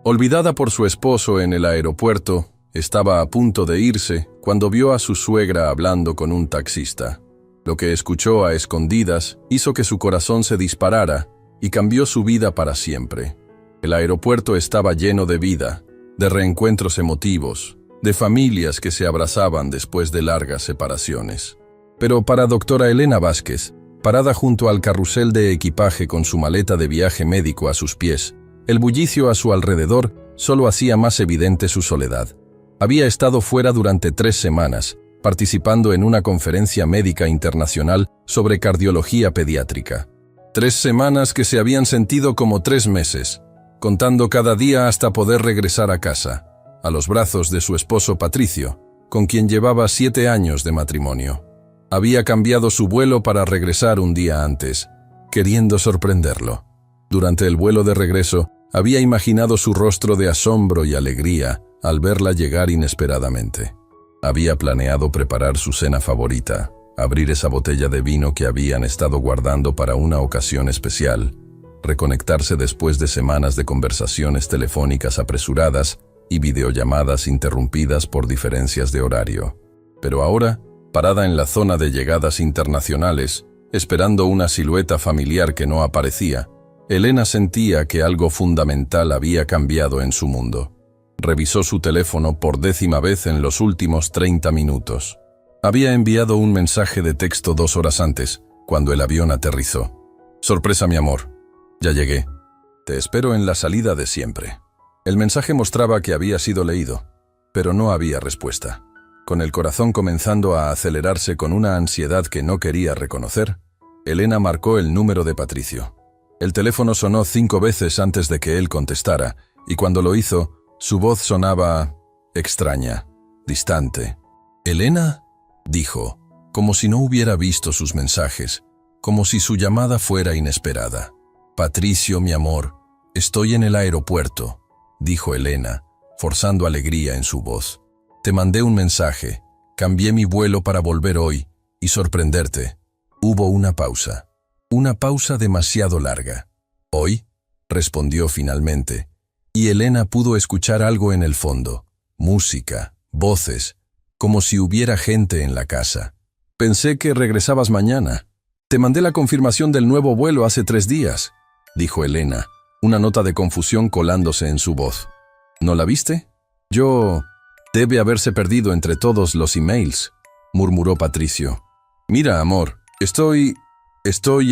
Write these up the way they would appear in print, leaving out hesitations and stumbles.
Olvidada por su esposo en el aeropuerto, estaba a punto de irse cuando vio a su suegra hablando con un taxista. Lo que escuchó a escondidas hizo que su corazón se disparara y cambió su vida para siempre. El aeropuerto estaba lleno de vida, de reencuentros emotivos, de familias que se abrazaban después de largas separaciones. Pero para doctora Elena Vázquez, parada junto al carrusel de equipaje con su maleta de viaje médico a sus pies, el bullicio a su alrededor solo hacía más evidente su soledad. Había estado fuera durante 3 semanas, participando en una conferencia médica internacional sobre cardiología pediátrica. 3 semanas que se habían sentido como 3 meses, contando cada día hasta poder regresar a casa, a los brazos de su esposo Patricio, con quien llevaba 7 años de matrimonio. Había cambiado su vuelo para regresar un día antes, queriendo sorprenderlo. Durante el vuelo de regreso, había imaginado su rostro de asombro y alegría al verla llegar inesperadamente. Había planeado preparar su cena favorita, abrir esa botella de vino que habían estado guardando para una ocasión especial, reconectarse después de semanas de conversaciones telefónicas apresuradas y videollamadas interrumpidas por diferencias de horario. Pero ahora, parada en la zona de llegadas internacionales, esperando una silueta familiar que no aparecía, Elena sentía que algo fundamental había cambiado en su mundo. Revisó su teléfono por 10ª vez en los últimos 30 minutos. Había enviado un mensaje de texto 2 horas antes, cuando el avión aterrizó. «Sorpresa, mi amor. Ya llegué. Te espero en la salida de siempre». El mensaje mostraba que había sido leído, pero no había respuesta. Con el corazón comenzando a acelerarse con una ansiedad que no quería reconocer, Elena marcó el número de Patricio. El teléfono sonó 5 veces antes de que él contestara, y cuando lo hizo, su voz sonaba extraña, distante. «¿Elena?», dijo, como si no hubiera visto sus mensajes, como si su llamada fuera inesperada. «Patricio, mi amor, estoy en el aeropuerto», dijo Elena, forzando alegría en su voz. «Te mandé un mensaje, cambié mi vuelo para volver hoy y sorprenderte». Hubo una pausa demasiado larga. «¿Hoy?», respondió finalmente, y Elena pudo escuchar algo en el fondo, música, voces, como si hubiera gente en la casa. «Pensé que regresabas mañana. Te mandé la confirmación del nuevo vuelo hace 3 días», dijo Elena, una nota de confusión colándose en su voz. «¿No la viste?». «Debe haberse perdido entre todos los emails», murmuró Patricio. «Mira, amor, estoy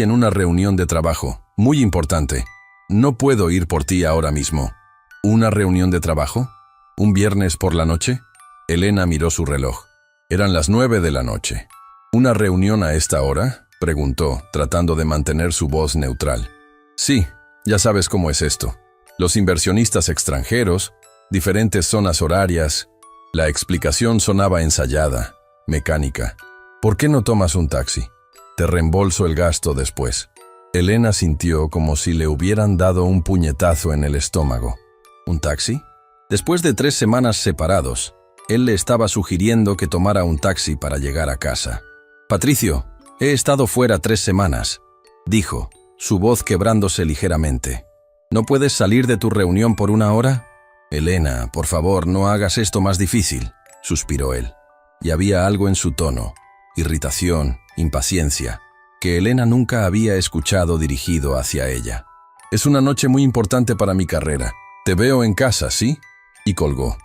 en una reunión de trabajo, muy importante. No puedo ir por ti ahora mismo». «¿Una reunión de trabajo? ¿Un viernes por la noche?». Elena miró su reloj. Eran las 9 de la noche. «¿Una reunión a esta hora?», preguntó, tratando de mantener su voz neutral. «Sí, ya sabes cómo es esto. Los inversionistas extranjeros, diferentes zonas horarias». La explicación sonaba ensayada, mecánica. «¿Por qué no tomas un taxi? Te reembolso el gasto después». Elena sintió como si le hubieran dado un puñetazo en el estómago. ¿Un taxi? Después de 3 semanas separados, él le estaba sugiriendo que tomara un taxi para llegar a casa. «Patricio, he estado fuera 3 semanas», dijo, su voz quebrándose ligeramente. «¿No puedes salir de tu reunión por 1 hora?» «Elena, por favor, no hagas esto más difícil», suspiró él. Y había algo en su tono, irritación, impaciencia, que Elena nunca había escuchado dirigido hacia ella. «Es una noche muy importante para mi carrera. Te veo en casa, ¿sí?», y colgó.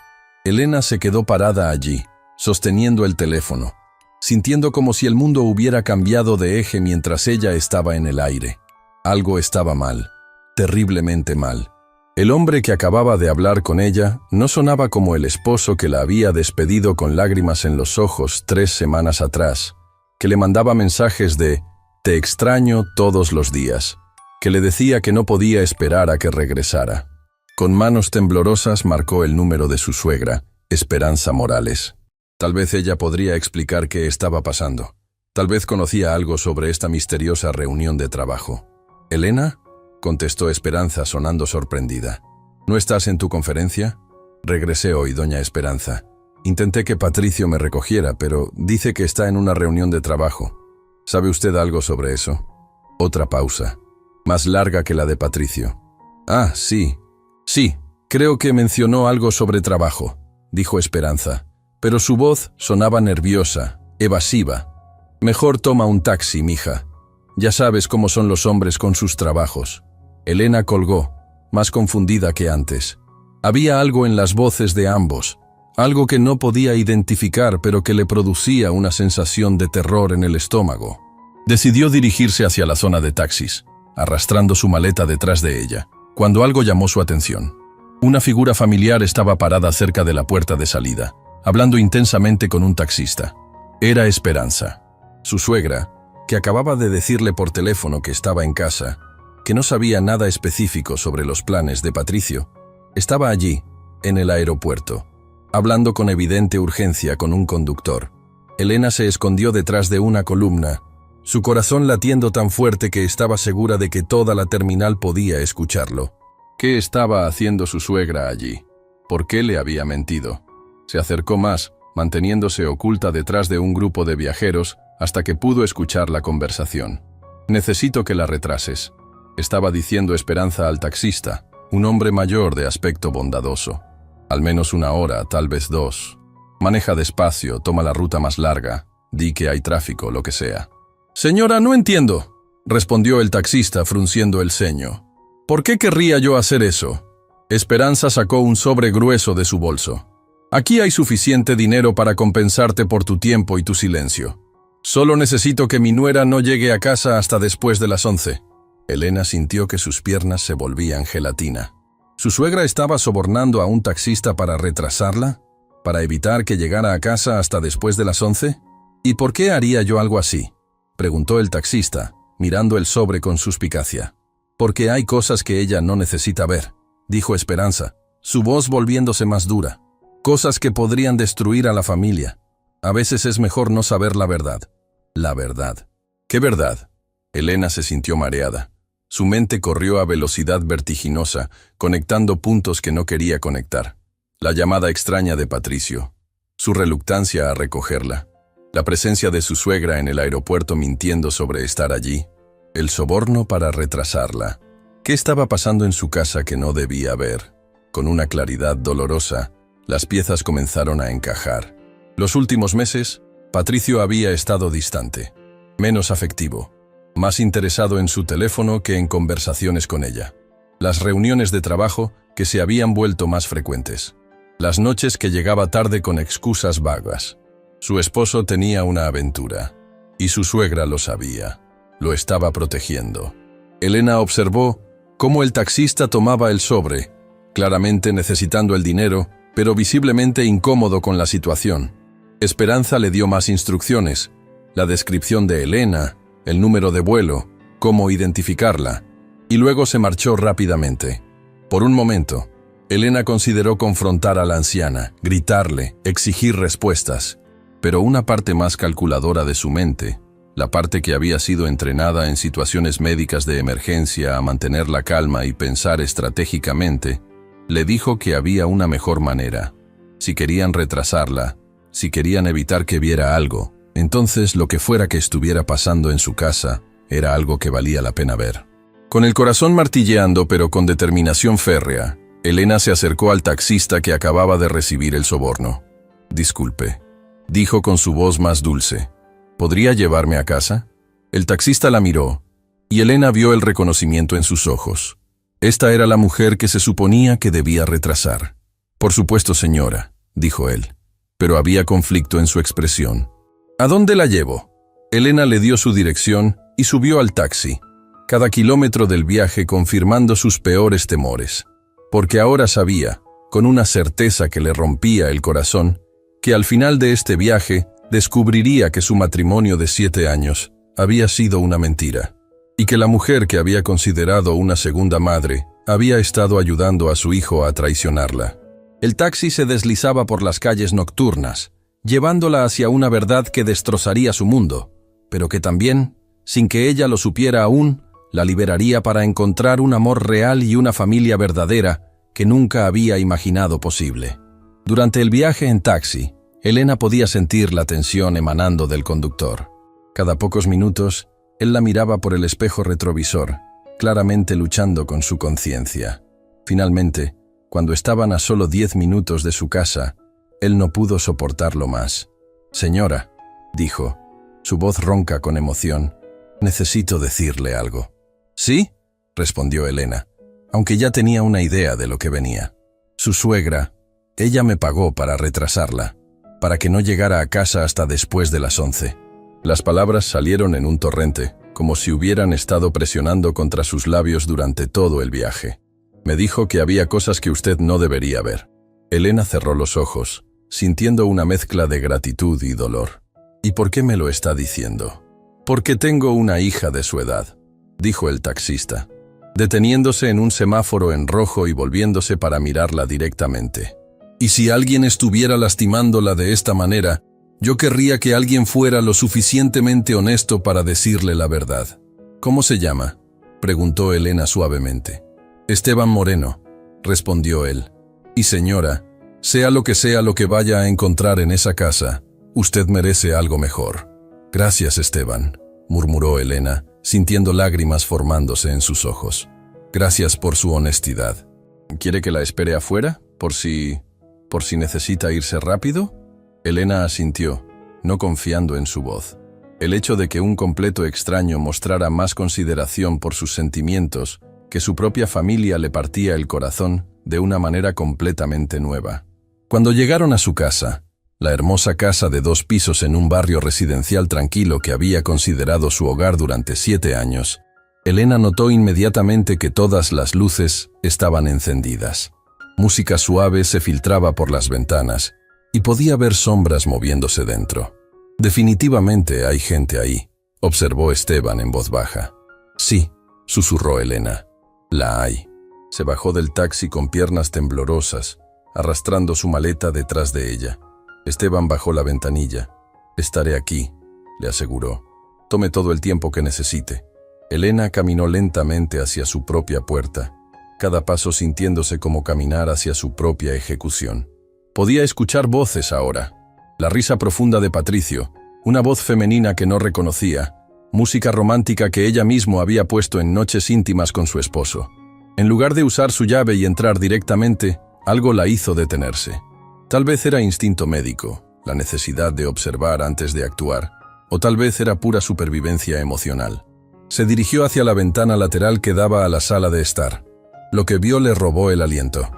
Elena se quedó parada allí, sosteniendo el teléfono, sintiendo como si el mundo hubiera cambiado de eje mientras ella estaba en el aire. Algo estaba mal, terriblemente mal. El hombre que acababa de hablar con ella no sonaba como el esposo que la había despedido con lágrimas en los ojos 3 semanas atrás, que le mandaba mensajes de «te extraño todos los días», que le decía que no podía esperar a que regresara. Con manos temblorosas marcó el número de su suegra, Esperanza Morales. Tal vez ella podría explicar qué estaba pasando. Tal vez conocía algo sobre esta misteriosa reunión de trabajo. «¿Elena?», contestó Esperanza sonando sorprendida. «¿No estás en tu conferencia?». «Regresé hoy, doña Esperanza. Intenté que Patricio me recogiera, pero dice que está en una reunión de trabajo. ¿Sabe usted algo sobre eso?». Otra pausa, más larga que la de Patricio. «Ah, sí. Sí, Creo que mencionó algo sobre trabajo, dijo Esperanza, pero su voz sonaba nerviosa, evasiva. Mejor toma un taxi, mija. Ya sabes cómo son los hombres con sus trabajos. Elena colgó, más confundida que antes. Había algo en las voces de ambos, algo que no podía identificar pero que le producía una sensación de terror en el estómago. Decidió dirigirse hacia la zona de taxis, arrastrando su maleta detrás de ella, cuando algo llamó su atención. Una figura familiar estaba parada cerca de la puerta de salida, hablando intensamente con un taxista. Era Esperanza, su suegra, que acababa de decirle por teléfono que estaba en casa, que no sabía nada específico sobre los planes de Patricio. Estaba allí, en el aeropuerto, hablando con evidente urgencia con un conductor. Elena se escondió detrás de una columna, su corazón latiendo tan fuerte que estaba segura de que toda la terminal podía escucharlo. ¿Qué estaba haciendo su suegra allí? ¿Por qué le había mentido? Se acercó más, manteniéndose oculta detrás de un grupo de viajeros hasta que pudo escuchar la conversación. «Necesito que la retrases», estaba diciendo Esperanza al taxista, un hombre mayor de aspecto bondadoso. «Al menos 1 hora, tal vez 2. Maneja despacio, toma la ruta más larga, di que hay tráfico, lo que sea». «Señora, no entiendo», respondió el taxista frunciendo el ceño. «¿Por qué querría yo hacer eso?» Esperanza sacó un sobre grueso de su bolso. «Aquí hay suficiente dinero para compensarte por tu tiempo y tu silencio. Solo necesito que mi nuera no llegue a casa hasta después de las 11». Elena sintió que sus piernas se volvían gelatina. ¿Su suegra estaba sobornando a un taxista para retrasarla? ¿Para evitar que llegara a casa hasta después de las 11? ¿Y por qué haría yo algo así?, preguntó el taxista, mirando el sobre con suspicacia. «Porque hay cosas que ella no necesita ver», dijo Esperanza, su voz volviéndose más dura. «Cosas que podrían destruir a la familia. A veces es mejor no saber la verdad». «La verdad». «¿Qué verdad?». Elena se sintió mareada. Su mente corrió a velocidad vertiginosa, conectando puntos que no quería conectar. La llamada extraña de Patricio, su reluctancia a recogerla, la presencia de su suegra en el aeropuerto mintiendo sobre estar allí, el soborno para retrasarla. ¿Qué estaba pasando en su casa que no debía ver? Con una claridad dolorosa, las piezas comenzaron a encajar. Los últimos meses, Patricio había estado distante, menos afectivo, más interesado en su teléfono que en conversaciones con ella. Las reuniones de trabajo que se habían vuelto más frecuentes. Las noches que llegaba tarde con excusas vagas. Su esposo tenía una aventura, y su suegra lo sabía. Lo estaba protegiendo. Elena observó cómo el taxista tomaba el sobre, claramente necesitando el dinero, pero visiblemente incómodo con la situación. Esperanza le dio más instrucciones, la descripción de Elena, el número de vuelo, cómo identificarla, y luego se marchó rápidamente. Por un momento, Elena consideró confrontar a la anciana, gritarle, exigir respuestas, pero una parte más calculadora de su mente, la parte que había sido entrenada en situaciones médicas de emergencia a mantener la calma y pensar estratégicamente, le dijo que había una mejor manera. Si querían retrasarla, si querían evitar que viera algo, entonces lo que fuera que estuviera pasando en su casa era algo que valía la pena ver. Con el corazón martilleando pero con determinación férrea, Elena se acercó al taxista que acababa de recibir el soborno. «Disculpe», dijo con su voz más dulce. «¿Podría llevarme a casa?». El taxista la miró, y Elena vio el reconocimiento en sus ojos. Esta era la mujer que se suponía que debía retrasar. «Por supuesto, señora», dijo él, pero había conflicto en su expresión. «¿A dónde la llevo?». Elena le dio su dirección y subió al taxi, cada kilómetro del viaje confirmando sus peores temores. Porque ahora sabía, con una certeza que le rompía el corazón, que al final de este viaje descubriría que su matrimonio de 7 años había sido una mentira, y que la mujer que había considerado una segunda madre había estado ayudando a su hijo a traicionarla. El taxi se deslizaba por las calles nocturnas, llevándola hacia una verdad que destrozaría su mundo, pero que también, sin que ella lo supiera aún, la liberaría para encontrar un amor real y una familia verdadera que nunca había imaginado posible. Durante el viaje en taxi, Elena podía sentir la tensión emanando del conductor. Cada pocos minutos, él la miraba por el espejo retrovisor, claramente luchando con su conciencia. Finalmente, cuando estaban a solo 10 minutos de su casa, él no pudo soportarlo más. «Señora», dijo, su voz ronca con emoción, «necesito decirle algo». «¿Sí?», respondió Elena, aunque ya tenía una idea de lo que venía. Su suegra, ella me pagó para retrasarla, para que no llegara a casa hasta después de las 11. Las palabras salieron en un torrente, como si hubieran estado presionando contra sus labios durante todo el viaje. «Me dijo que había cosas que usted no debería ver». Elena cerró los ojos, sintiendo una mezcla de gratitud y dolor. «¿Y por qué me lo está diciendo?» «Porque tengo una hija de su edad», dijo el taxista, deteniéndose en un semáforo en rojo y volviéndose para mirarla directamente. «Y si alguien estuviera lastimándola de esta manera, yo querría que alguien fuera lo suficientemente honesto para decirle la verdad». «¿Cómo se llama?», preguntó Elena suavemente. «Esteban Moreno», respondió él. «Y señora, sea lo que vaya a encontrar en esa casa, usted merece algo mejor». «Gracias, Esteban», murmuró Elena, sintiendo lágrimas formándose en sus ojos. «Gracias por su honestidad». «¿Quiere que la espere afuera? Por si necesita irse rápido?» Elena asintió, no confiando en su voz. El hecho de que un completo extraño mostrara más consideración por sus sentimientos que su propia familia le partía el corazón de una manera completamente nueva. Cuando llegaron a su casa, la hermosa casa de 2 pisos en un barrio residencial tranquilo que había considerado su hogar durante 7 años, Elena notó inmediatamente que todas las luces estaban encendidas. Música suave se filtraba por las ventanas y podía ver sombras moviéndose dentro. «Definitivamente hay gente ahí», observó Esteban en voz baja. «Sí», susurró Elena, «la hay». Se bajó del taxi con piernas temblorosas, arrastrando su maleta detrás de ella. Esteban bajó la ventanilla. «Estaré aquí», le aseguró. «Tome todo el tiempo que necesite». Elena caminó lentamente hacia su propia puerta, cada paso sintiéndose como caminar hacia su propia ejecución. Podía escuchar voces ahora. La risa profunda de Patricio, una voz femenina que no reconocía, música romántica que ella misma había puesto en noches íntimas con su esposo. En lugar de usar su llave y entrar directamente, algo la hizo detenerse. Tal vez era instinto médico, la necesidad de observar antes de actuar, o tal vez era pura supervivencia emocional. Se dirigió hacia la ventana lateral que daba a la sala de estar. Lo que vio le robó el aliento.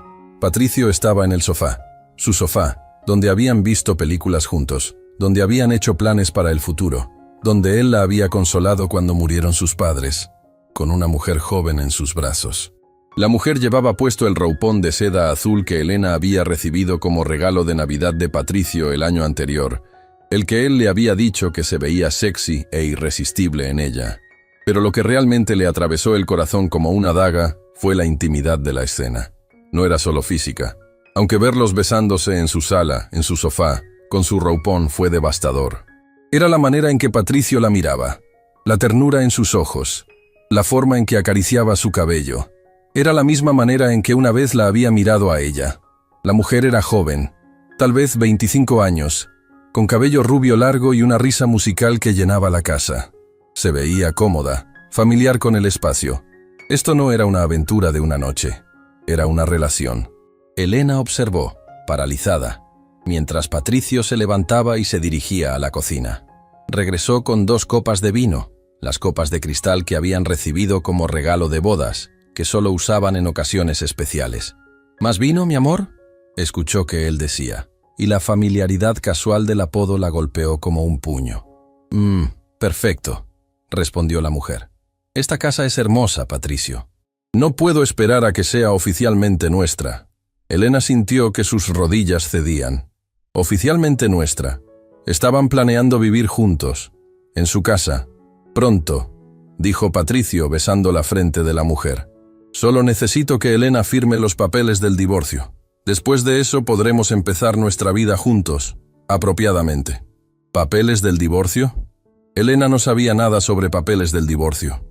Patricio estaba en el sofá, su sofá, donde habían visto películas juntos, donde habían hecho planes para el futuro, donde él la había consolado cuando murieron sus padres, con una mujer joven en sus brazos. La mujer llevaba puesto el roupón de seda azul que Elena había recibido como regalo de Navidad de Patricio el año anterior, el que él le había dicho que se veía sexy e irresistible en ella. Pero lo que realmente le atravesó el corazón como una daga fue la intimidad de la escena. No era solo física. Aunque verlos besándose en su sala, en su sofá, con su roupón fue devastador. Era la manera en que Patricio la miraba, la ternura en sus ojos, la forma en que acariciaba su cabello. Era la misma manera en que una vez la había mirado a ella. La mujer era joven, tal vez 25 años, con cabello rubio largo y una risa musical que llenaba la casa. Se veía cómoda, familiar con el espacio. Esto no era una aventura de una noche, era una relación. Elena observó, paralizada, mientras Patricio se levantaba y se dirigía a la cocina. Regresó con 2 copas de vino, las copas de cristal que habían recibido como regalo de bodas, que solo usaban en ocasiones especiales. «¿Más vino, mi amor?», escuchó que él decía, y la familiaridad casual del apodo la golpeó como un puño. Perfecto», respondió la mujer. «Esta casa es hermosa, Patricio. No puedo esperar a que sea oficialmente nuestra». Elena sintió que sus rodillas cedían. «Oficialmente nuestra». Estaban planeando vivir juntos, en su casa. «Pronto», dijo Patricio besando la frente de la mujer. «Solo necesito que Elena firme los papeles del divorcio. Después de eso podremos empezar nuestra vida juntos, apropiadamente». ¿Papeles del divorcio? Elena no sabía nada sobre papeles del divorcio.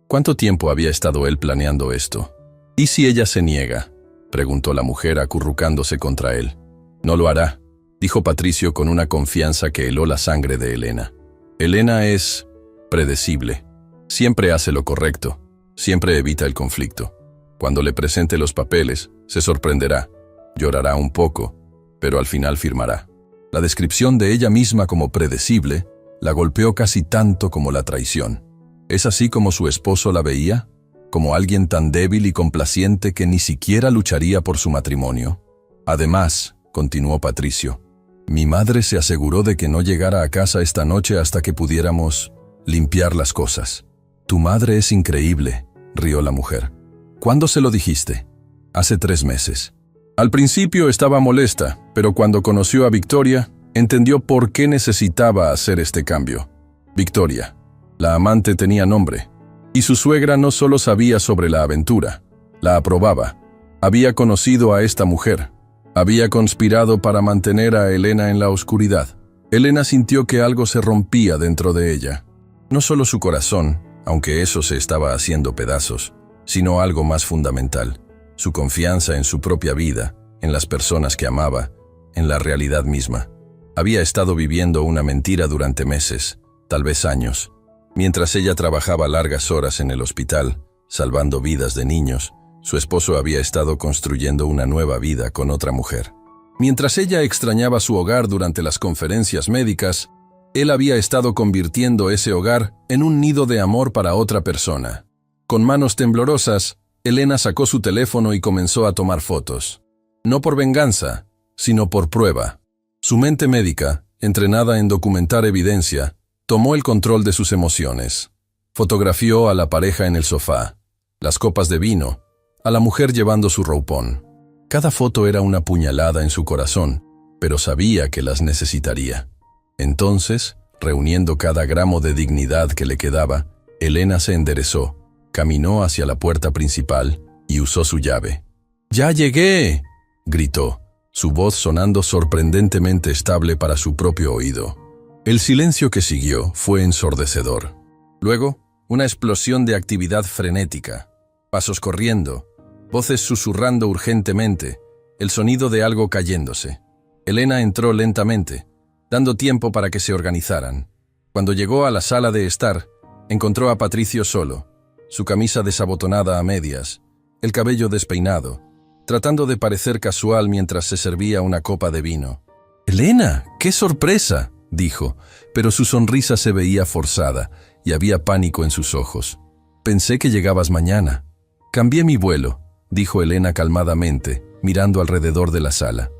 ¿Cuánto tiempo había estado él planeando esto? ¿Y si ella se niega?, preguntó la mujer acurrucándose contra él. «No lo hará», dijo Patricio con una confianza que heló la sangre de Elena. Elena es predecible. Siempre hace lo correcto. Siempre evita el conflicto. Cuando le presente los papeles, Se sorprenderá, llorará un poco, pero al final firmará. La descripción de ella misma como predecible la golpeó casi tanto como la traición. ¿Es así como su esposo la veía? ¿Como alguien tan débil y complaciente que ni siquiera lucharía por su matrimonio? Además, continuó Patricio, mi madre se aseguró de que no llegara a casa esta noche hasta que pudiéramos limpiar las cosas. Tu madre es increíble, rió la mujer. ¿Cuándo se lo dijiste? Hace 3 meses. Al principio estaba molesta, pero cuando conoció a Victoria, entendió por qué necesitaba hacer este cambio. Victoria, la amante, tenía nombre, y su suegra no solo sabía sobre la aventura, la aprobaba. Había conocido a esta mujer. Había conspirado para mantener a Elena en la oscuridad. Elena sintió que algo se rompía dentro de ella. No solo su corazón, aunque eso se estaba haciendo pedazos, sino algo más fundamental, su confianza en su propia vida, en las personas que amaba, en la realidad misma. Había estado viviendo una mentira durante meses, tal vez años. Mientras ella trabajaba largas horas en el hospital, salvando vidas de niños, su esposo había estado construyendo una nueva vida con otra mujer. Mientras ella extrañaba su hogar durante las conferencias médicas, él había estado convirtiendo ese hogar en un nido de amor para otra persona. Con manos temblorosas, Elena sacó su teléfono y comenzó a tomar fotos. No por venganza, sino por prueba. Su mente médica, entrenada en documentar evidencia, tomó el control de sus emociones. Fotografió a la pareja en el sofá, las copas de vino, a la mujer llevando su roupón. Cada foto era una puñalada en su corazón, pero sabía que las necesitaría. Entonces, reuniendo cada gramo de dignidad que le quedaba, Elena se enderezó, caminó hacia la puerta principal y usó su llave. «¡Ya llegué!», gritó, su voz sonando sorprendentemente estable para su propio oído. El silencio que siguió fue ensordecedor. Luego, una explosión de actividad frenética. Pasos corriendo, voces susurrando urgentemente, el sonido de algo cayéndose. Elena entró lentamente, dando tiempo para que se organizaran. Cuando llegó a la sala de estar, encontró a Patricio solo, su camisa desabotonada a medias, el cabello despeinado, tratando de parecer casual mientras se servía una copa de vino. «¡Elena, qué sorpresa!», dijo, pero su sonrisa se veía forzada y había pánico en sus ojos. «Pensé que llegabas mañana». «Cambié mi vuelo», dijo Elena calmadamente, mirando alrededor de la sala.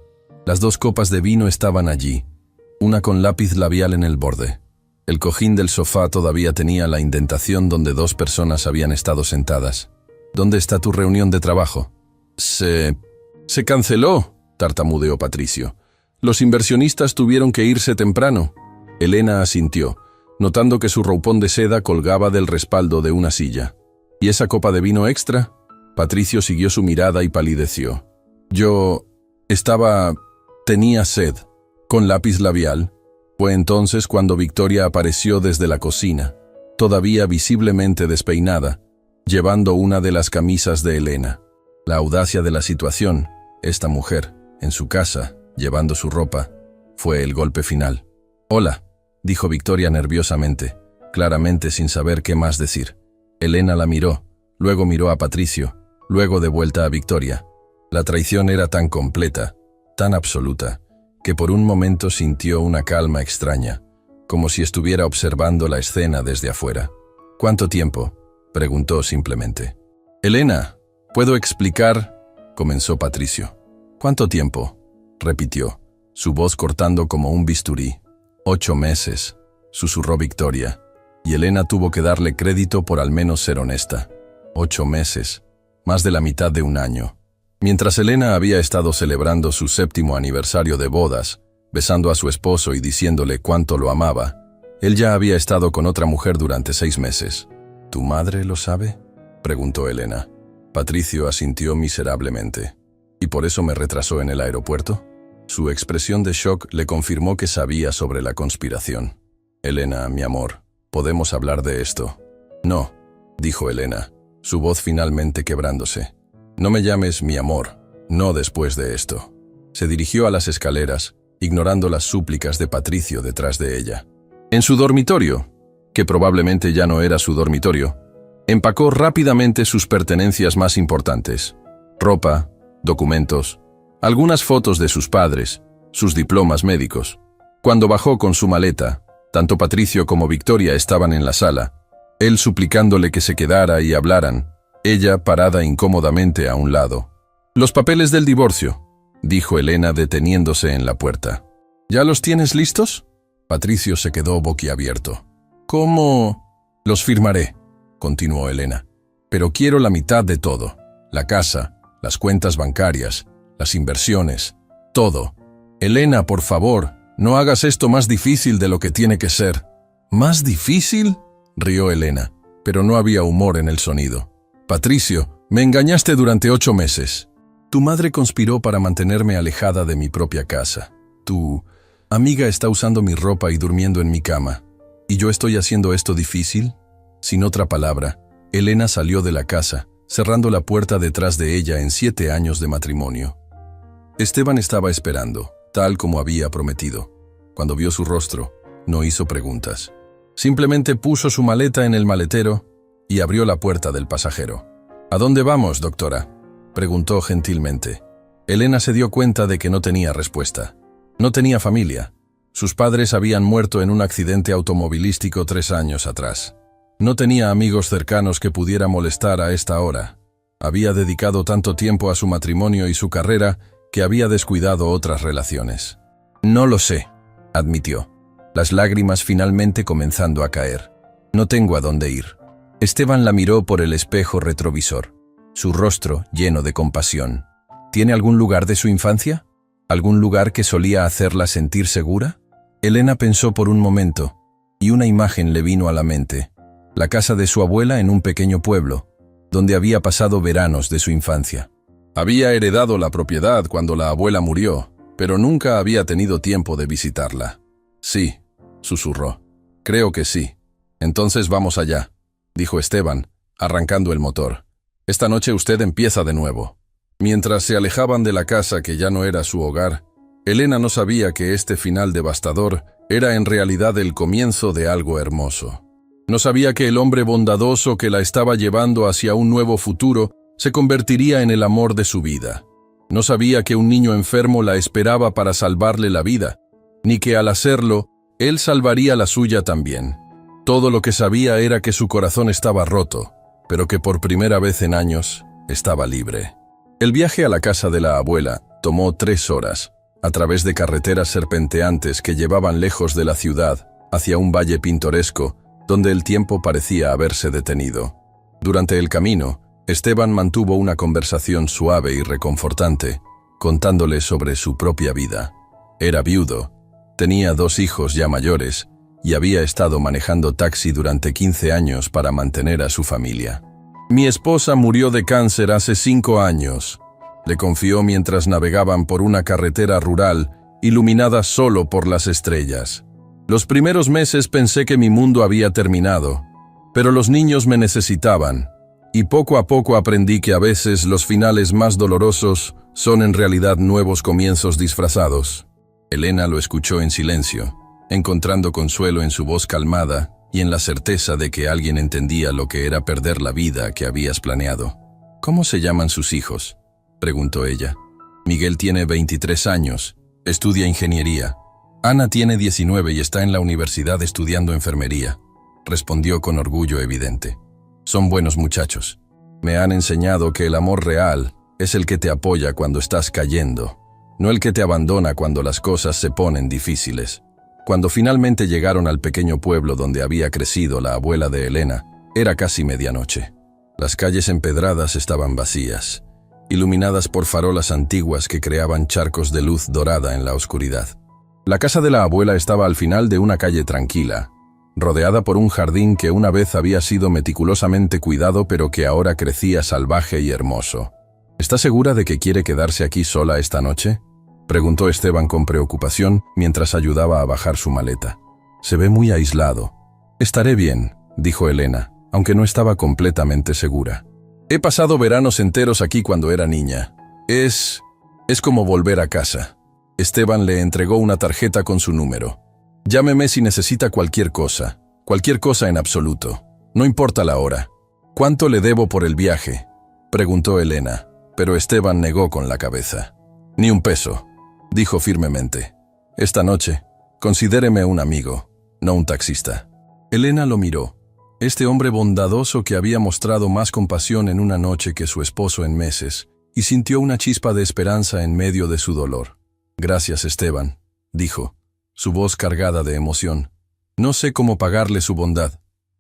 Las 2 copas de vino estaban allí, una con lápiz labial en el borde. El cojín del sofá todavía tenía la indentación donde 2 personas habían estado sentadas. «¿Dónde está tu reunión de trabajo?» Se canceló», tartamudeó Patricio. «Los inversionistas tuvieron que irse temprano». Elena asintió, notando que su roupón de seda colgaba del respaldo de una silla. «¿Y esa copa de vino extra?». Patricio siguió su mirada y palideció. Tenía sed». Con lápiz labial. Fue entonces cuando Victoria apareció desde la cocina, todavía visiblemente despeinada, llevando una de las camisas de Elena. La audacia de la situación, esta mujer, en su casa, llevando su ropa, fue el golpe final. «Hola», dijo Victoria nerviosamente, claramente sin saber qué más decir. Elena la miró, luego miró a Patricio, luego de vuelta a Victoria. La traición era tan completa, tan absoluta, que por un momento sintió una calma extraña, como si estuviera observando la escena desde afuera. «¿Cuánto tiempo?», preguntó simplemente. «Elena, ¿puedo explicar?», comenzó Patricio. «¿Cuánto tiempo?», repitió, su voz cortando como un bisturí. «8 meses», susurró Victoria, y Elena tuvo que darle crédito por al menos ser honesta. 8 meses, más de la mitad de un año. Mientras Elena había estado celebrando su 7º aniversario de bodas, besando a su esposo y diciéndole cuánto lo amaba, él ya había estado con otra mujer durante 6 meses. «¿Tu madre lo sabe?», preguntó Elena. Patricio asintió miserablemente. «¿Y por eso me retrasó en el aeropuerto?». Su expresión de shock le confirmó que sabía sobre la conspiración. «Elena, mi amor, ¿podemos hablar de esto?». «No», dijo Elena, su voz finalmente quebrándose. «No me llames mi amor, no después de esto». Se dirigió a las escaleras, ignorando las súplicas de Patricio detrás de ella. En su dormitorio, que probablemente ya no era su dormitorio, empacó rápidamente sus pertenencias más importantes: ropa, documentos, algunas fotos de sus padres, sus diplomas médicos. Cuando bajó con su maleta, tanto Patricio como Victoria estaban en la sala, él suplicándole que se quedara y hablaran, ella parada incómodamente a un lado. «Los papeles del divorcio», dijo Elena deteniéndose en la puerta. «¿Ya los tienes listos?» Patricio se quedó boquiabierto. «¿Cómo?» «Los firmaré», continuó Elena. «Pero quiero la mitad de todo. La casa, las cuentas bancarias, las inversiones, todo. Elena, por favor, no hagas esto más difícil de lo que tiene que ser». «¿Más difícil?», rió Elena, pero no había humor en el sonido. «Patricio, me engañaste durante 8 meses. Tu madre conspiró para mantenerme alejada de mi propia casa. Tu amiga está usando mi ropa y durmiendo en mi cama. ¿Y yo estoy haciendo esto difícil?». Sin otra palabra, Elena salió de la casa, cerrando la puerta detrás de ella en 7 años de matrimonio. Esteban estaba esperando, tal como había prometido. Cuando vio su rostro, no hizo preguntas. Simplemente puso su maleta en el maletero y abrió la puerta del pasajero. «¿A dónde vamos, doctora?», preguntó gentilmente. Elena se dio cuenta de que no tenía respuesta. No tenía familia. Sus padres habían muerto en un accidente automovilístico 3 años atrás. No tenía amigos cercanos que pudiera molestar a esta hora. Había dedicado tanto tiempo a su matrimonio y su carrera que había descuidado otras relaciones. «No lo sé», admitió, las lágrimas finalmente comenzando a caer. «No tengo a dónde ir». Esteban la miró por el espejo retrovisor, su rostro lleno de compasión. «¿Tiene algún lugar de su infancia? ¿Algún lugar que solía hacerla sentir segura?». Elena pensó por un momento, y una imagen le vino a la mente. La casa de su abuela en un pequeño pueblo, donde había pasado veranos de su infancia. Había heredado la propiedad cuando la abuela murió, pero nunca había tenido tiempo de visitarla. «Sí», susurró. «Creo que sí. Entonces vamos allá», dijo Esteban, arrancando el motor. «Esta noche usted empieza de nuevo». Mientras se alejaban de la casa que ya no era su hogar, Elena no sabía que este final devastador era en realidad el comienzo de algo hermoso. No sabía que el hombre bondadoso que la estaba llevando hacia un nuevo futuro se convertiría en el amor de su vida. No sabía que un niño enfermo la esperaba para salvarle la vida, ni que al hacerlo, él salvaría la suya también. Todo lo que sabía era que su corazón estaba roto, pero que por primera vez en años estaba libre. El viaje a la casa de la abuela tomó 3 horas, a través de carreteras serpenteantes que llevaban lejos de la ciudad, hacia un valle pintoresco, donde el tiempo parecía haberse detenido. Durante el camino, Esteban mantuvo una conversación suave y reconfortante, contándole sobre su propia vida. Era viudo, tenía 2 hijos ya mayores, y había estado manejando taxi durante 15 años para mantener a su familia. «Mi esposa murió de cáncer hace 5 años», le confió mientras navegaban por una carretera rural, iluminada solo por las estrellas. «Los primeros meses pensé que mi mundo había terminado, pero los niños me necesitaban, y poco a poco aprendí que a veces los finales más dolorosos son en realidad nuevos comienzos disfrazados». Elena lo escuchó en silencio, encontrando consuelo en su voz calmada y en la certeza de que alguien entendía lo que era perder la vida que habías planeado. «¿Cómo se llaman sus hijos?», preguntó ella. «Miguel tiene 23 años, estudia ingeniería. Ana tiene 19 y está en la universidad estudiando enfermería», respondió con orgullo evidente. «Son buenos muchachos. Me han enseñado que el amor real es el que te apoya cuando estás cayendo, no el que te abandona cuando las cosas se ponen difíciles». Cuando finalmente llegaron al pequeño pueblo donde había crecido la abuela de Elena, era casi medianoche. Las calles empedradas estaban vacías, iluminadas por farolas antiguas que creaban charcos de luz dorada en la oscuridad. La casa de la abuela estaba al final de una calle tranquila, rodeada por un jardín que una vez había sido meticulosamente cuidado pero que ahora crecía salvaje y hermoso. «¿Está segura de que quiere quedarse aquí sola esta noche?», preguntó Esteban con preocupación mientras ayudaba a bajar su maleta. «Se ve muy aislado». «Estaré bien», dijo Elena, aunque no estaba completamente segura. «He pasado veranos enteros aquí cuando era niña. Es como volver a casa». Esteban le entregó una tarjeta con su número. «Llámeme si necesita cualquier cosa en absoluto. No importa la hora». «¿Cuánto le debo por el viaje?», preguntó Elena, pero Esteban negó con la cabeza. «Ni un peso», dijo firmemente. «Esta noche, considéreme un amigo, no un taxista». Elena lo miró. Este hombre bondadoso que había mostrado más compasión en una noche que su esposo en meses, y sintió una chispa de esperanza en medio de su dolor. «Gracias, Esteban», dijo, su voz cargada de emoción. «No sé cómo pagarle su bondad».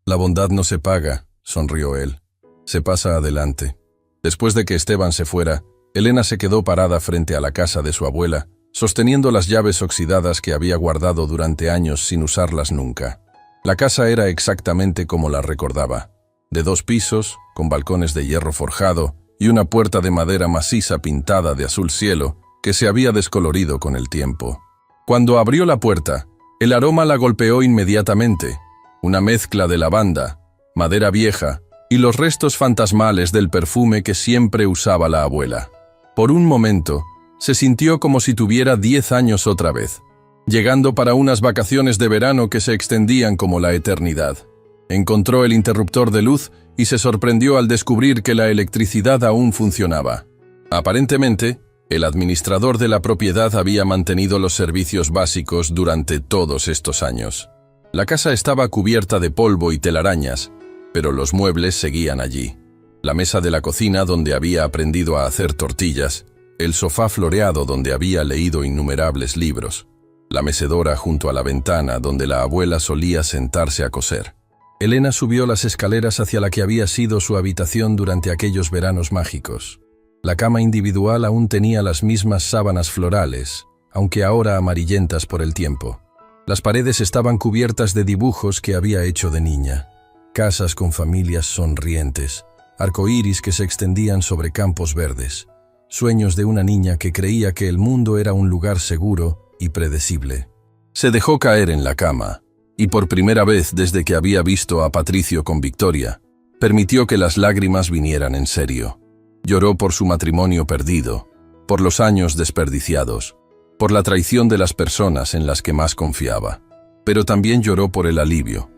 «La bondad no se paga», sonrió él. «Se pasa adelante». Después de que Esteban se fuera, Elena se quedó parada frente a la casa de su abuela, sosteniendo las llaves oxidadas que había guardado durante años sin usarlas nunca. La casa era exactamente como la recordaba, de 2 pisos, con balcones de hierro forjado y una puerta de madera maciza pintada de azul cielo que se había descolorido con el tiempo. Cuando abrió la puerta, el aroma la golpeó inmediatamente, una mezcla de lavanda, madera vieja y los restos fantasmales del perfume que siempre usaba la abuela. Por un momento, se sintió como si tuviera 10 años otra vez, llegando para unas vacaciones de verano que se extendían como la eternidad. Encontró el interruptor de luz y se sorprendió al descubrir que la electricidad aún funcionaba. Aparentemente, el administrador de la propiedad había mantenido los servicios básicos durante todos estos años. La casa estaba cubierta de polvo y telarañas, pero los muebles seguían allí. La mesa de la cocina donde había aprendido a hacer tortillas, el sofá floreado donde había leído innumerables libros, la mecedora junto a la ventana donde la abuela solía sentarse a coser. Elena subió las escaleras hacia la que había sido su habitación durante aquellos veranos mágicos. La cama individual aún tenía las mismas sábanas florales, aunque ahora amarillentas por el tiempo. Las paredes estaban cubiertas de dibujos que había hecho de niña. Casas con familias sonrientes, arcoíris que se extendían sobre campos verdes, sueños de una niña que creía que el mundo era un lugar seguro y predecible. Se dejó caer en la cama, y por primera vez desde que había visto a Patricio con Victoria, permitió que las lágrimas vinieran en serio. Lloró por su matrimonio perdido, por los años desperdiciados, por la traición de las personas en las que más confiaba. Pero también lloró por el alivio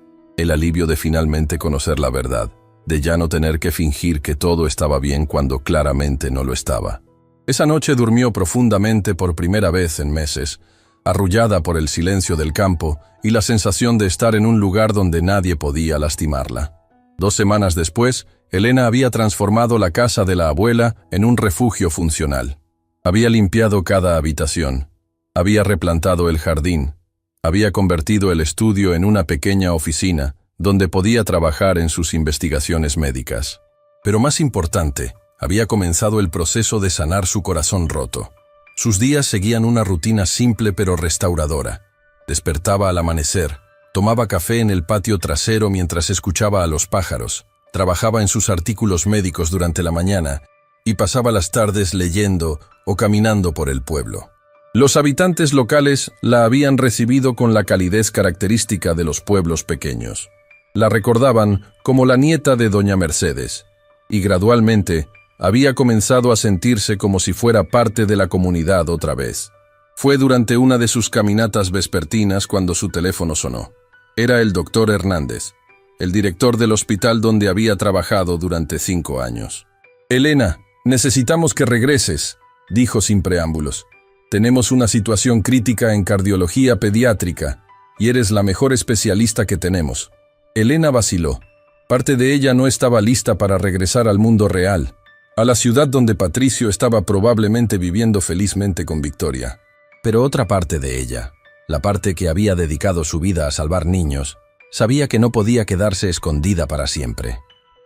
de finalmente conocer la verdad, de ya no tener que fingir que todo estaba bien cuando claramente no lo estaba. Esa noche durmió profundamente por primera vez en meses, arrullada por el silencio del campo y la sensación de estar en un lugar donde nadie podía lastimarla. 2 semanas después, Elena había transformado la casa de la abuela en un refugio funcional. Había limpiado cada habitación, había replantado el jardín, había convertido el estudio en una pequeña oficina donde podía trabajar en sus investigaciones médicas. Pero más importante, había comenzado el proceso de sanar su corazón roto. Sus días seguían una rutina simple pero restauradora. Despertaba al amanecer, tomaba café en el patio trasero mientras escuchaba a los pájaros, trabajaba en sus artículos médicos durante la mañana y pasaba las tardes leyendo o caminando por el pueblo. Los habitantes locales la habían recibido con la calidez característica de los pueblos pequeños. La recordaban como la nieta de doña Mercedes, y gradualmente había comenzado a sentirse como si fuera parte de la comunidad otra vez. Fue durante una de sus caminatas vespertinas cuando su teléfono sonó. Era el doctor Hernández, el director del hospital donde había trabajado durante 5 años. «Elena, necesitamos que regreses», dijo sin preámbulos. «Tenemos una situación crítica en cardiología pediátrica y eres la mejor especialista que tenemos». Elena vaciló. Parte de ella no estaba lista para regresar al mundo real, a la ciudad donde Patricio estaba probablemente viviendo felizmente con Victoria. Pero otra parte de ella, la parte que había dedicado su vida a salvar niños, sabía que no podía quedarse escondida para siempre.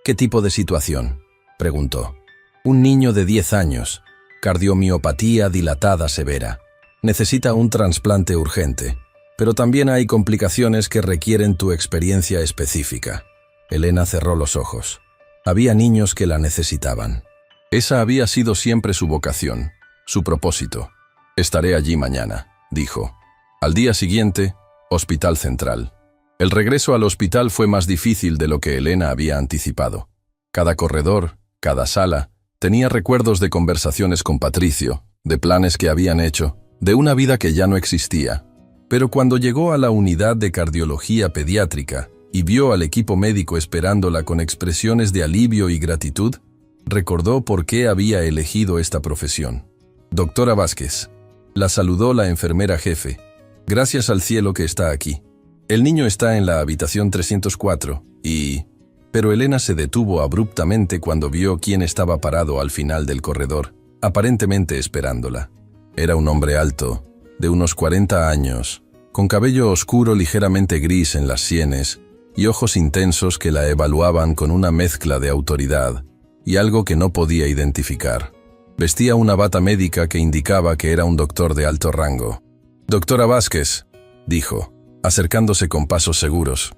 «¿Qué tipo de situación?», preguntó. «Un niño de 10 años, cardiomiopatía dilatada severa. Necesita un trasplante urgente, pero también hay complicaciones que requieren tu experiencia específica». Elena cerró los ojos. Había niños que la necesitaban. Esa había sido siempre su vocación, su propósito. «Estaré allí mañana», dijo. Al día siguiente, Hospital Central. El regreso al hospital fue más difícil de lo que Elena había anticipado. Cada corredor, cada sala, tenía recuerdos de conversaciones con Patricio, de planes que habían hecho, de una vida que ya no existía. Pero cuando llegó a la unidad de cardiología pediátrica y vio al equipo médico esperándola con expresiones de alivio y gratitud, Recordó por qué había elegido esta profesión. Doctora Vázquez. La saludó la enfermera jefe. Gracias al cielo que está aquí. El niño está en la habitación 304 y... Pero Elena se detuvo abruptamente cuando vio quién estaba parado al final del corredor, aparentemente esperándola. Era un hombre alto, de unos 40 años, con cabello oscuro ligeramente gris en las sienes y ojos intensos que la evaluaban con una mezcla de autoridad y algo que no podía identificar. Vestía una bata médica que indicaba que era un doctor de alto rango. «Doctora Vázquez», dijo, acercándose con pasos seguros.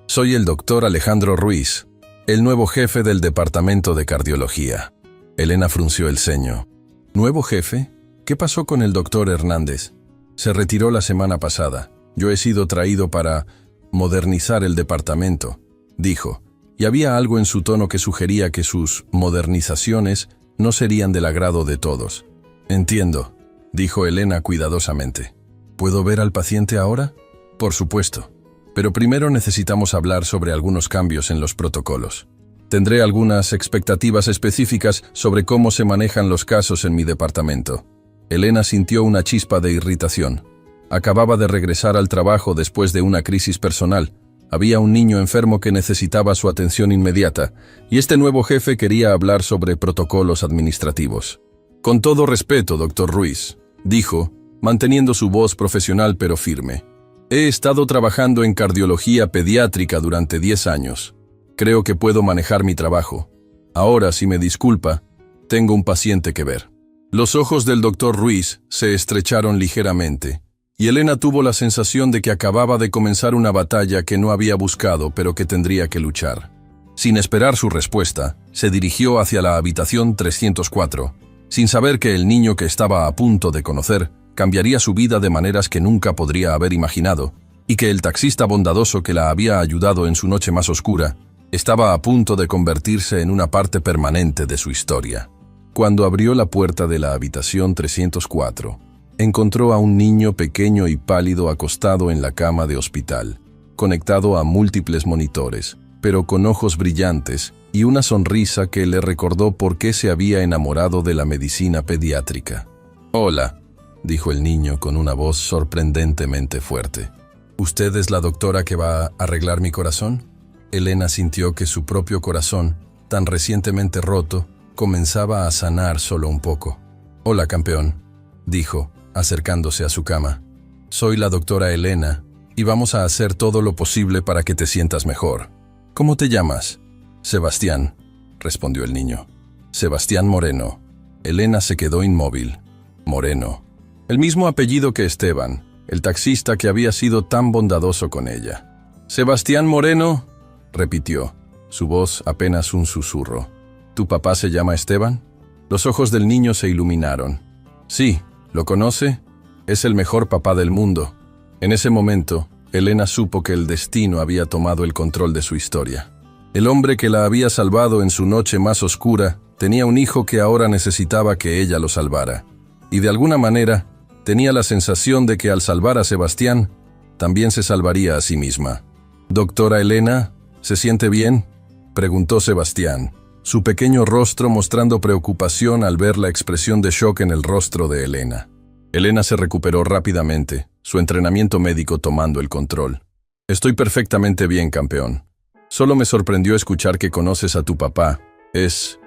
«Soy el doctor Alejandro Ruiz, el nuevo jefe del departamento de cardiología». Elena frunció el ceño. «¿Nuevo jefe? ¿Qué pasó con el doctor Hernández? Se retiró la semana pasada. Yo he sido traído para modernizar el departamento», dijo, y había algo en su tono que sugería que sus modernizaciones no serían del agrado de todos. «Entiendo», dijo Elena cuidadosamente. «¿Puedo ver al paciente ahora?» «Por supuesto. Pero primero necesitamos hablar sobre algunos cambios en los protocolos. Tendré algunas expectativas específicas sobre cómo se manejan los casos en mi departamento». Elena sintió una chispa de irritación. Acababa de regresar al trabajo después de una crisis personal. Había un niño enfermo que necesitaba su atención inmediata, y este nuevo jefe quería hablar sobre protocolos administrativos. «Con todo respeto, doctor Ruiz», dijo, manteniendo su voz profesional pero firme. «He estado trabajando en cardiología pediátrica durante 10 años. Creo que puedo manejar mi trabajo. Ahora, si me disculpa, tengo un paciente que ver». Los ojos del doctor Ruiz se estrecharon ligeramente, y Elena tuvo la sensación de que acababa de comenzar una batalla que no había buscado pero que tendría que luchar. Sin esperar su respuesta, se dirigió hacia la habitación 304, sin saber que el niño que estaba a punto de conocer cambiaría su vida de maneras que nunca podría haber imaginado, y que el taxista bondadoso que la había ayudado en su noche más oscura estaba a punto de convertirse en una parte permanente de su historia. Cuando abrió la puerta de la habitación 304, encontró a un niño pequeño y pálido acostado en la cama de hospital, conectado a múltiples monitores, pero con ojos brillantes y una sonrisa que le recordó por qué se había enamorado de la medicina pediátrica. «Hola», dijo el niño con una voz sorprendentemente fuerte. «¿Usted es la doctora que va a arreglar mi corazón?» Elena sintió que su propio corazón, tan recientemente roto, comenzaba a sanar solo un poco. «Hola, campeón», dijo, acercándose a su cama. «Soy la doctora Elena, y vamos a hacer todo lo posible para que te sientas mejor. ¿Cómo te llamas?» «Sebastián», respondió el niño. «Sebastián Moreno». Elena se quedó inmóvil. Moreno. El mismo apellido que Esteban, el taxista que había sido tan bondadoso con ella. «Sebastián Moreno», repitió, su voz apenas un susurro. «¿Tu papá se llama Esteban?» Los ojos del niño se iluminaron. «Sí, ¿lo conoce? Es el mejor papá del mundo». En ese momento, Elena supo que el destino había tomado el control de su historia. El hombre que la había salvado en su noche más oscura tenía un hijo que ahora necesitaba que ella lo salvara. Y de alguna manera, tenía la sensación de que al salvar a Sebastián, también se salvaría a sí misma. «Doctora Elena, ¿se siente bien?», preguntó Sebastián, su pequeño rostro mostrando preocupación al ver la expresión de shock en el rostro de Elena. Elena se recuperó rápidamente, su entrenamiento médico tomando el control. «Estoy perfectamente bien, campeón. Solo me sorprendió escuchar que conoces a tu papá. Es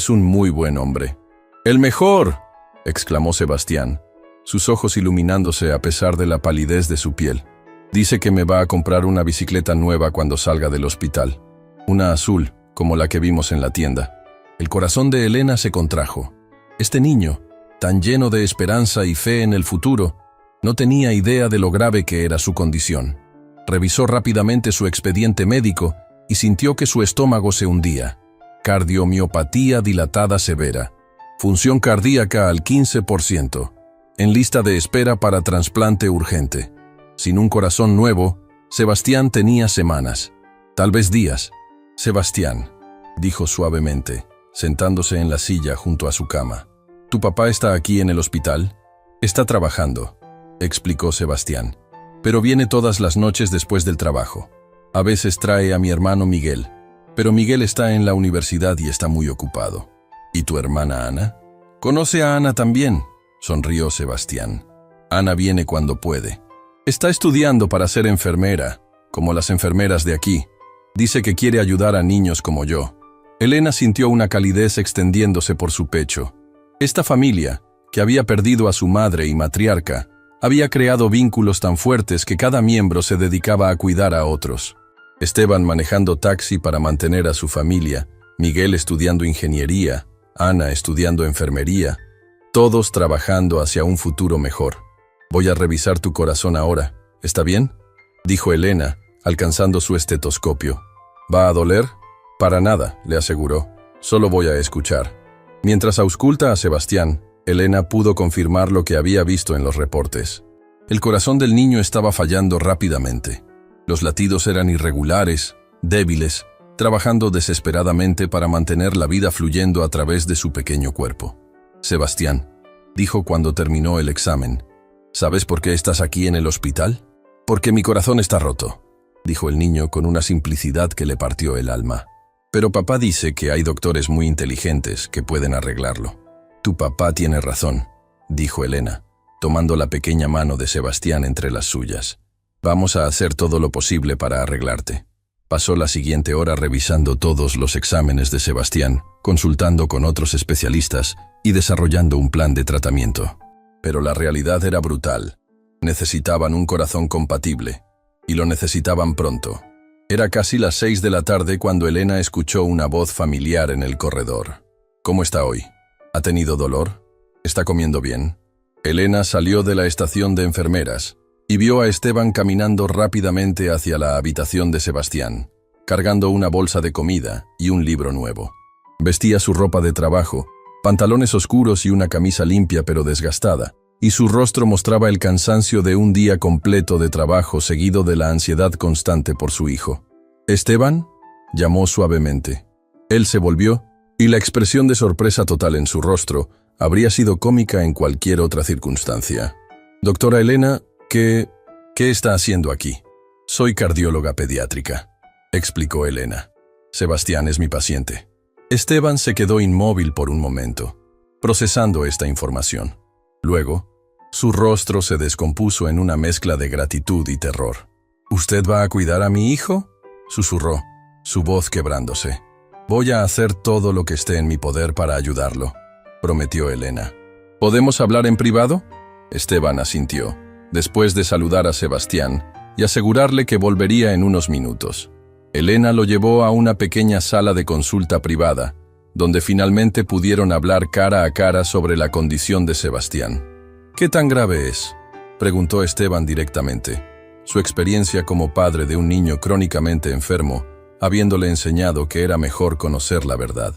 un muy buen hombre». «¡El mejor!», exclamó Sebastián, sus ojos iluminándose a pesar de la palidez de su piel. «Dice que me va a comprar una bicicleta nueva cuando salga del hospital. Una azul, como la que vimos en la tienda». El corazón de Elena se contrajo. Este niño, tan lleno de esperanza y fe en el futuro, no tenía idea de lo grave que era su condición. Revisó rápidamente su expediente médico y sintió que su estómago se hundía. Cardiomiopatía dilatada severa. Función cardíaca al 15%. En lista de espera para trasplante urgente. Sin un corazón nuevo, Sebastián tenía semanas, tal vez días. «Sebastián», dijo suavemente, sentándose en la silla junto a su cama. «¿Tu papá está aquí en el hospital?» «Está trabajando», explicó Sebastián, «pero viene todas las noches después del trabajo. A veces trae a mi hermano Miguel, pero Miguel está en la universidad y está muy ocupado». ¿Y tu hermana Ana? Conoce a Ana también, sonrió Sebastián. Ana viene cuando puede. Está estudiando para ser enfermera, como las enfermeras de aquí. Dice que quiere ayudar a niños como yo. Elena sintió una calidez extendiéndose por su pecho. Esta familia, que había perdido a su madre y matriarca, había creado vínculos tan fuertes que cada miembro se dedicaba a cuidar a otros. Esteban manejando taxi para mantener a su familia, Miguel estudiando ingeniería, Ana estudiando enfermería, todos trabajando hacia un futuro mejor. Voy a revisar tu corazón ahora, ¿está bien?, dijo Elena, alcanzando su estetoscopio. ¿Va a doler? Para nada, le aseguró. Solo voy a escuchar. Mientras ausculta a Sebastián, Elena pudo confirmar lo que había visto en los reportes. El corazón del niño estaba fallando rápidamente. Los latidos eran irregulares, débiles, trabajando desesperadamente para mantener la vida fluyendo a través de su pequeño cuerpo. Sebastián, dijo cuando terminó el examen, ¿sabes por qué estás aquí en el hospital? Porque mi corazón está roto, dijo el niño con una simplicidad que le partió el alma. Pero papá dice que hay doctores muy inteligentes que pueden arreglarlo. Tu papá tiene razón, dijo Elena, tomando la pequeña mano de Sebastián entre las suyas. Vamos a hacer todo lo posible para arreglarte. Pasó la siguiente hora revisando todos los exámenes de Sebastián, consultando con otros especialistas y desarrollando un plan de tratamiento. Pero la realidad era brutal. Necesitaban un corazón compatible, y lo necesitaban pronto. Era casi las 6 de la tarde cuando Elena escuchó una voz familiar en el corredor. ¿Cómo está hoy? ¿Ha tenido dolor? ¿Está comiendo bien? Elena salió de la estación de enfermeras y vio a Esteban caminando rápidamente hacia la habitación de Sebastián, cargando una bolsa de comida y un libro nuevo. Vestía su ropa de trabajo, pantalones oscuros y una camisa limpia pero desgastada, y su rostro mostraba el cansancio de un día completo de trabajo seguido de la ansiedad constante por su hijo. «¿Esteban?», llamó suavemente. Él se volvió, y la expresión de sorpresa total en su rostro habría sido cómica en cualquier otra circunstancia. «Doctora Elena, ¿qué está haciendo aquí?» «Soy cardióloga pediátrica», explicó Elena. «Sebastián es mi paciente». Esteban se quedó inmóvil por un momento, procesando esta información. Luego, su rostro se descompuso en una mezcla de gratitud y terror. «¿Usted va a cuidar a mi hijo?», susurró, su voz quebrándose. «Voy a hacer todo lo que esté en mi poder para ayudarlo», prometió Elena. «¿Podemos hablar en privado?», Esteban asintió, después de saludar a Sebastián y asegurarle que volvería en unos minutos. Elena lo llevó a una pequeña sala de consulta privada, donde finalmente pudieron hablar cara a cara sobre la condición de Sebastián. «¿Qué tan grave es?», preguntó Esteban directamente, su experiencia como padre de un niño crónicamente enfermo, habiéndole enseñado que era mejor conocer la verdad.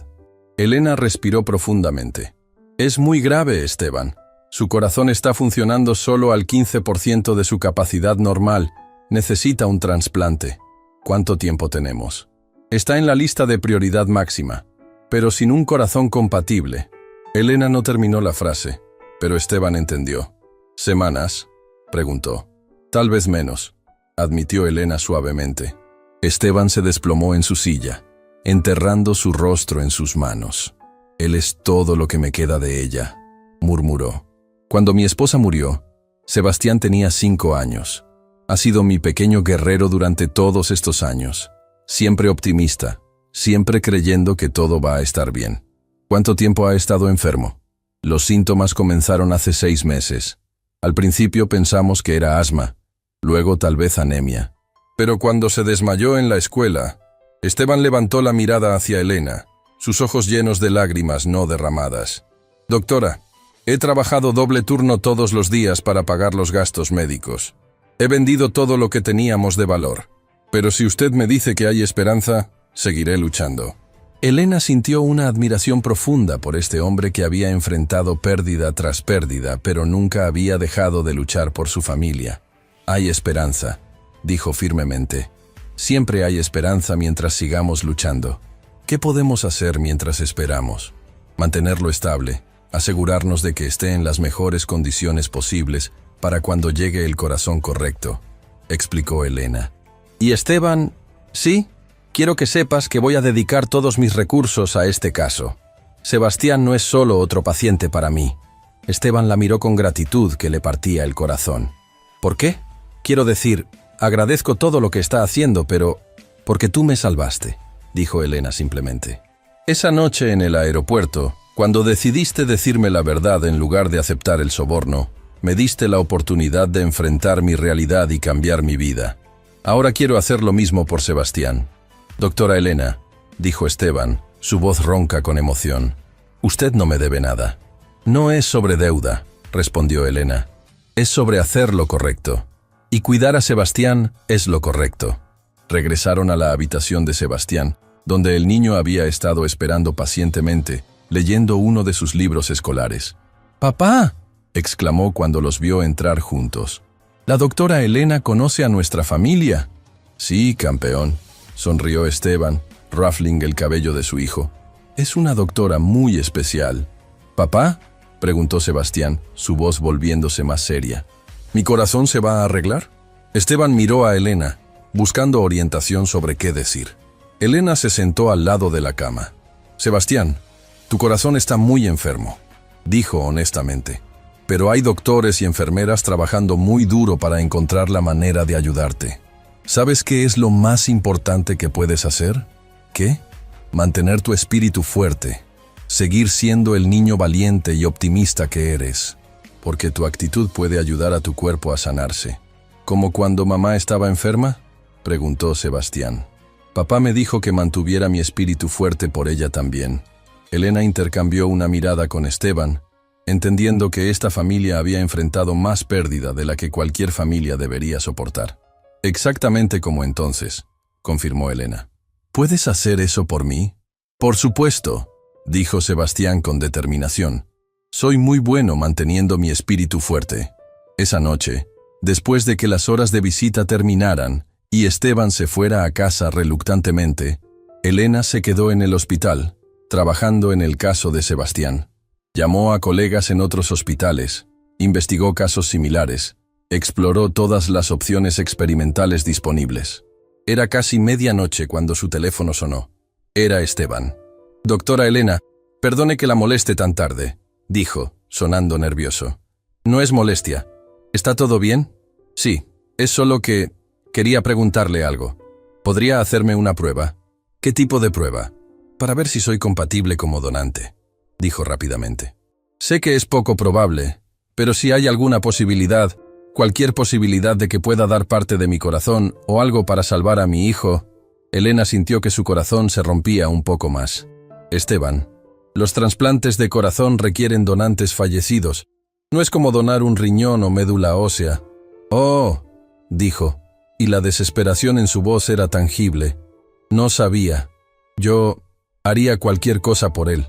Elena respiró profundamente. «Es muy grave, Esteban. Su corazón está funcionando solo al 15% de su capacidad normal. Necesita un trasplante. ¿Cuánto tiempo tenemos?». «Está en la lista de prioridad máxima, pero sin un corazón compatible». Elena no terminó la frase, pero Esteban entendió. «¿Semanas?», preguntó. «Tal vez menos», admitió Elena suavemente. Esteban se desplomó en su silla, enterrando su rostro en sus manos. «Él es todo lo que me queda de ella», murmuró. «Cuando mi esposa murió, Sebastián tenía 5 años. Ha sido mi pequeño guerrero durante todos estos años, siempre optimista, siempre creyendo que todo va a estar bien». «¿Cuánto tiempo ha estado enfermo?». «Los síntomas comenzaron hace 6 meses. Al principio pensamos que era asma, luego tal vez anemia. Pero cuando se desmayó en la escuela», Esteban levantó la mirada hacia Elena, sus ojos llenos de lágrimas no derramadas. «Doctora, he trabajado doble turno todos los días para pagar los gastos médicos. He vendido todo lo que teníamos de valor. Pero si usted me dice que hay esperanza, seguiré luchando». Elena sintió una admiración profunda por este hombre que había enfrentado pérdida tras pérdida, pero nunca había dejado de luchar por su familia. «Hay esperanza», dijo firmemente. «Siempre hay esperanza mientras sigamos luchando. ¿Qué podemos hacer mientras esperamos? Mantenerlo estable, asegurarnos de que esté en las mejores condiciones posibles para cuando llegue el corazón correcto», explicó Elena. «¿Y Esteban?». «Sí, quiero que sepas que voy a dedicar todos mis recursos a este caso». Sebastián no es solo otro paciente para mí. Esteban la miró con gratitud que le partía el corazón. ¿Por qué? Quiero decir, agradezco todo lo que está haciendo, pero porque tú me salvaste, dijo Elena simplemente. Esa noche en el aeropuerto, cuando decidiste decirme la verdad en lugar de aceptar el soborno, me diste la oportunidad de enfrentar mi realidad y cambiar mi vida. Ahora quiero hacer lo mismo por Sebastián. Doctora Elena, dijo Esteban, su voz ronca con emoción. Usted no me debe nada. No es sobre deuda, respondió Elena. Es sobre hacer lo correcto. Y cuidar a Sebastián es lo correcto. Regresaron a la habitación de Sebastián, donde el niño había estado esperando pacientemente, leyendo uno de sus libros escolares. ¡Papá!, exclamó cuando los vio entrar juntos. «La doctora Elena conoce a nuestra familia». «Sí, campeón», sonrió Esteban, ruffling el cabello de su hijo. «Es una doctora muy especial». «¿Papá?», preguntó Sebastián, su voz volviéndose más seria. «¿Mi corazón se va a arreglar?». Esteban miró a Elena, buscando orientación sobre qué decir. Elena se sentó al lado de la cama. «Sebastián, tu corazón está muy enfermo», dijo honestamente. «Pero hay doctores y enfermeras trabajando muy duro para encontrar la manera de ayudarte. ¿Sabes qué es lo más importante que puedes hacer? ¿Qué? Mantener tu espíritu fuerte. Seguir siendo el niño valiente y optimista que eres. Porque tu actitud puede ayudar a tu cuerpo a sanarse». «¿Como cuando mamá estaba enferma?», preguntó Sebastián. «Papá me dijo que mantuviera mi espíritu fuerte por ella también». Elena intercambió una mirada con Esteban, entendiendo que esta familia había enfrentado más pérdida de la que cualquier familia debería soportar. «Exactamente como entonces», confirmó Elena. «¿Puedes hacer eso por mí?». «Por supuesto», dijo Sebastián con determinación. «Soy muy bueno manteniendo mi espíritu fuerte». Esa noche, después de que las horas de visita terminaran y Esteban se fuera a casa reluctantemente, Elena se quedó en el hospital, trabajando en el caso de Sebastián. Llamó a colegas en otros hospitales, investigó casos similares, exploró todas las opciones experimentales disponibles. Era casi medianoche cuando su teléfono sonó. Era Esteban. «Doctora Elena, perdone que la moleste tan tarde», dijo, sonando nervioso. «No es molestia. ¿Está todo bien?». «Sí, es solo que quería preguntarle algo. ¿Podría hacerme una prueba?». «¿Qué tipo de prueba?». «Para ver si soy compatible como donante», dijo rápidamente. «Sé que es poco probable, pero si hay alguna posibilidad, cualquier posibilidad de que pueda dar parte de mi corazón o algo para salvar a mi hijo». Elena sintió que su corazón se rompía un poco más. «Esteban, los trasplantes de corazón requieren donantes fallecidos. No es como donar un riñón o médula ósea». «Oh», dijo, y la desesperación en su voz era tangible. «No sabía. Yo haría cualquier cosa por él».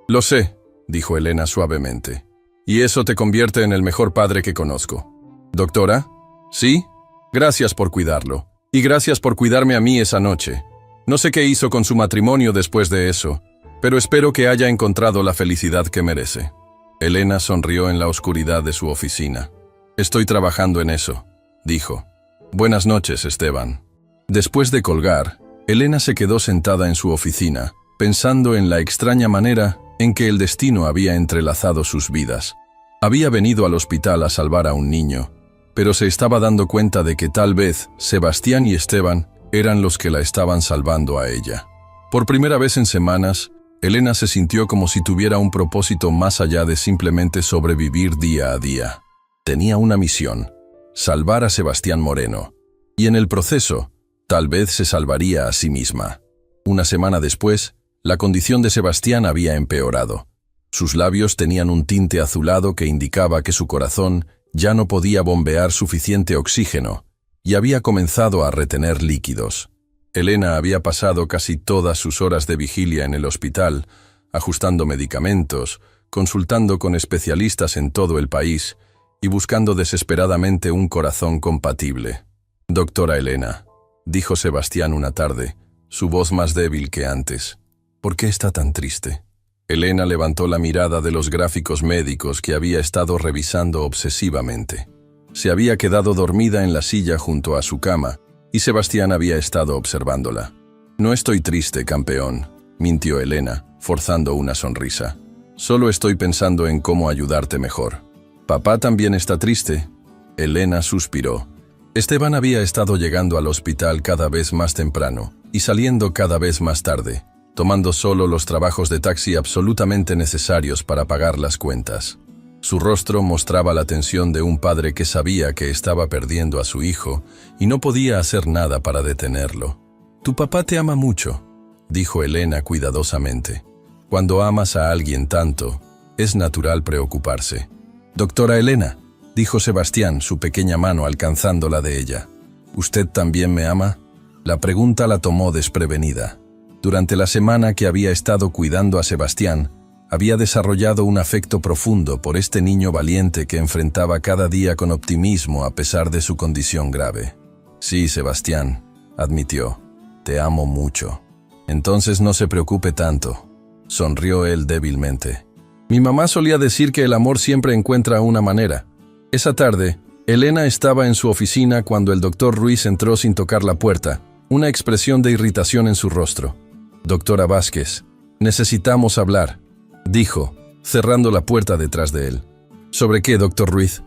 «Lo sé», dijo Elena suavemente. «Y eso te convierte en el mejor padre que conozco». «¿Doctora? ¿Sí? Gracias por cuidarlo. Y gracias por cuidarme a mí esa noche. No sé qué hizo con su matrimonio después de eso, pero espero que haya encontrado la felicidad que merece». Elena sonrió en la oscuridad de su oficina. «Estoy trabajando en eso», dijo. «Buenas noches, Esteban». Después de colgar, Elena se quedó sentada en su oficina, pensando en la extraña manera en que el destino había entrelazado sus vidas. Había venido al hospital a salvar a un niño, pero se estaba dando cuenta de que tal vez Sebastián y Esteban eran los que la estaban salvando a ella. Por primera vez en semanas, Elena se sintió como si tuviera un propósito más allá de simplemente sobrevivir día a día. Tenía una misión: salvar a Sebastián Moreno, y en el proceso, tal vez se salvaría a sí misma. Una semana después, la condición de Sebastián había empeorado. Sus labios tenían un tinte azulado que indicaba que su corazón ya no podía bombear suficiente oxígeno y había comenzado a retener líquidos. Elena había pasado casi todas sus horas de vigilia en el hospital, ajustando medicamentos, consultando con especialistas en todo el país y buscando desesperadamente un corazón compatible. «Doctora Elena», dijo Sebastián una tarde, su voz más débil que antes. «¿Por qué está tan triste?». Elena levantó la mirada de los gráficos médicos que había estado revisando obsesivamente. Se había quedado dormida en la silla junto a su cama, y Sebastián había estado observándola. «No estoy triste, campeón», mintió Elena, forzando una sonrisa. Solo estoy pensando en cómo ayudarte mejor. ¿Papá también está triste? Elena suspiró. Esteban había estado llegando al hospital cada vez más temprano y saliendo cada vez más tarde, tomando solo los trabajos de taxi absolutamente necesarios para pagar las cuentas. Su rostro mostraba la tensión de un padre que sabía que estaba perdiendo a su hijo y no podía hacer nada para detenerlo. «Tu papá te ama mucho», dijo Elena cuidadosamente. «Cuando amas a alguien tanto, es natural preocuparse». «Doctora Elena», dijo Sebastián, su pequeña mano alcanzando la de ella. «¿Usted también me ama?» La pregunta la tomó desprevenida. Durante la semana que había estado cuidando a Sebastián, había desarrollado un afecto profundo por este niño valiente que enfrentaba cada día con optimismo a pesar de su condición grave. «Sí, Sebastián», admitió, «te amo mucho». «Entonces no se preocupe tanto», sonrió él débilmente. «Mi mamá solía decir que el amor siempre encuentra una manera». Esa tarde, Elena estaba en su oficina cuando el doctor Ruiz entró sin tocar la puerta, una expresión de irritación en su rostro. «Doctora Vázquez, necesitamos hablar», dijo, cerrando la puerta detrás de él. «¿Sobre qué, doctor Ruiz?»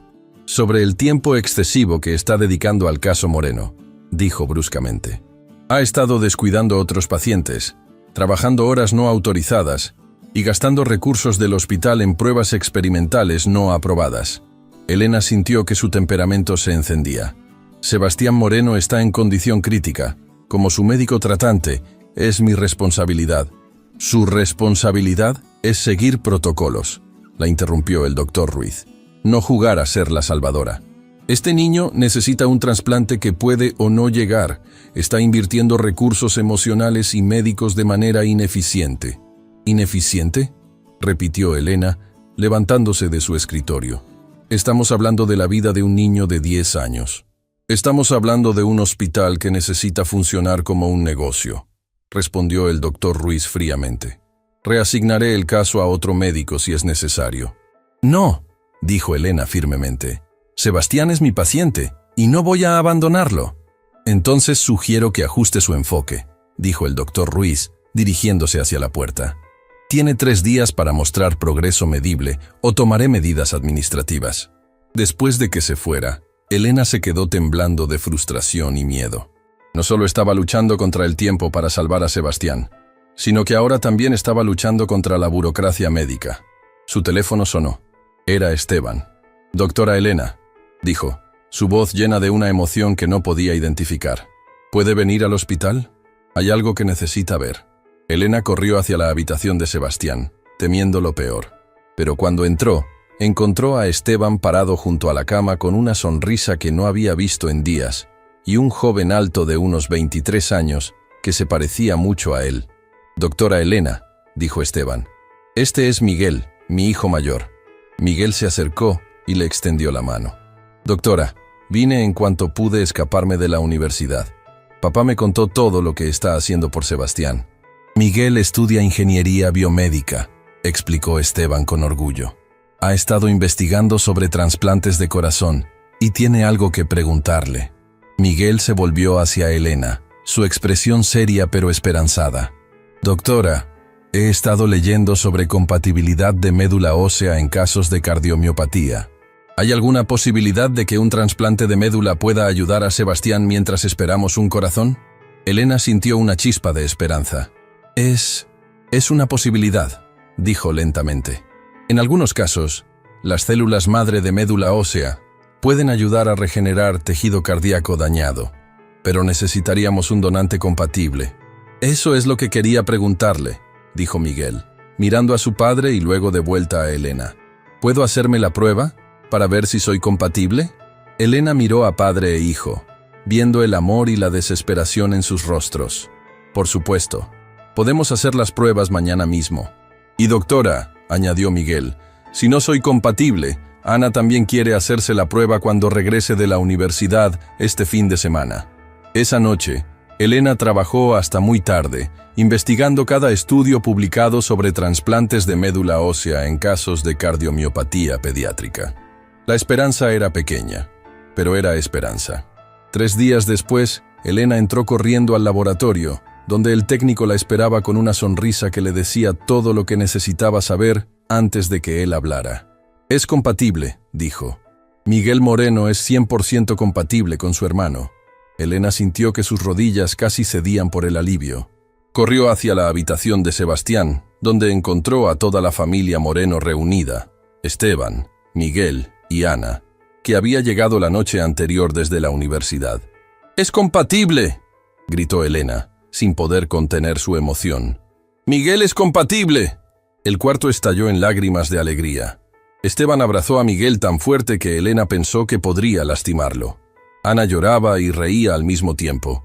«Sobre el tiempo excesivo que está dedicando al caso Moreno», dijo bruscamente. «Ha estado descuidando otros pacientes, trabajando horas no autorizadas y gastando recursos del hospital en pruebas experimentales no aprobadas». Elena sintió que su temperamento se encendía. «Sebastián Moreno está en condición crítica. Como su médico tratante, es mi responsabilidad». «Su responsabilidad es seguir protocolos», la interrumpió el doctor Ruiz. «No jugar a ser la salvadora. Este niño necesita un trasplante que puede o no llegar. Está invirtiendo recursos emocionales y médicos de manera ineficiente». «¿Ineficiente?», repitió Elena, levantándose de su escritorio. «Estamos hablando de la vida de un niño de 10 años. Estamos hablando de un hospital que necesita funcionar como un negocio», respondió el doctor Ruiz fríamente. «Reasignaré el caso a otro médico si es necesario». «No», dijo Elena firmemente. «Sebastián es mi paciente y no voy a abandonarlo». «Entonces sugiero que ajuste su enfoque», dijo el doctor Ruiz, dirigiéndose hacia la puerta. «Tiene 3 días para mostrar progreso medible o tomaré medidas administrativas». Después de que se fuera, Elena se quedó temblando de frustración y miedo. No solo estaba luchando contra el tiempo para salvar a Sebastián, sino que ahora también estaba luchando contra la burocracia médica. Su teléfono sonó. Era Esteban. «Doctora Elena», dijo, su voz llena de una emoción que no podía identificar. «¿Puede venir al hospital? Hay algo que necesita ver». Elena corrió hacia la habitación de Sebastián, temiendo lo peor. Pero cuando entró, encontró a Esteban parado junto a la cama con una sonrisa que no había visto en días, y un joven alto de unos 23 años que se parecía mucho a él. «Doctora Elena», dijo Esteban, «este es Miguel, mi hijo mayor». Miguel se acercó y le extendió la mano. «Doctora, vine en cuanto pude escaparme de la universidad. Papá me contó todo lo que está haciendo por Sebastián». «Miguel estudia ingeniería biomédica», explicó Esteban con orgullo. «Ha estado investigando sobre trasplantes de corazón y tiene algo que preguntarle». Miguel se volvió hacia Elena, su expresión seria pero esperanzada. «Doctora, he estado leyendo sobre compatibilidad de médula ósea en casos de cardiomiopatía. ¿Hay alguna posibilidad de que un trasplante de médula pueda ayudar a Sebastián mientras esperamos un corazón?» Elena sintió una chispa de esperanza. Es una posibilidad», dijo lentamente. «En algunos casos, las células madre de médula ósea pueden ayudar a regenerar tejido cardíaco dañado, pero necesitaríamos un donante compatible». «Eso es lo que quería preguntarle», dijo Miguel, mirando a su padre y luego de vuelta a Elena. «¿Puedo hacerme la prueba para ver si soy compatible?» Elena miró a padre e hijo, viendo el amor y la desesperación en sus rostros. «Por supuesto. Podemos hacer las pruebas mañana mismo». «Y doctora», añadió Miguel, «si no soy compatible, Ana también quiere hacerse la prueba cuando regrese de la universidad este fin de semana». Esa noche, Elena trabajó hasta muy tarde, investigando cada estudio publicado sobre trasplantes de médula ósea en casos de cardiomiopatía pediátrica. La esperanza era pequeña, pero era esperanza. 3 días después, Elena entró corriendo al laboratorio donde el técnico la esperaba con una sonrisa que le decía todo lo que necesitaba saber antes de que él hablara. «Es compatible», dijo. «Miguel Moreno es 100% compatible con su hermano». Elena sintió que sus rodillas casi cedían por el alivio. Corrió hacia la habitación de Sebastián, donde encontró a toda la familia Moreno reunida: Esteban, Miguel y Ana, que había llegado la noche anterior desde la universidad. «¡Es compatible!», gritó Elena, sin poder contener su emoción. «¡Miguel es compatible!». El cuarto estalló en lágrimas de alegría. Esteban abrazó a Miguel tan fuerte que Elena pensó que podría lastimarlo. Ana lloraba y reía al mismo tiempo.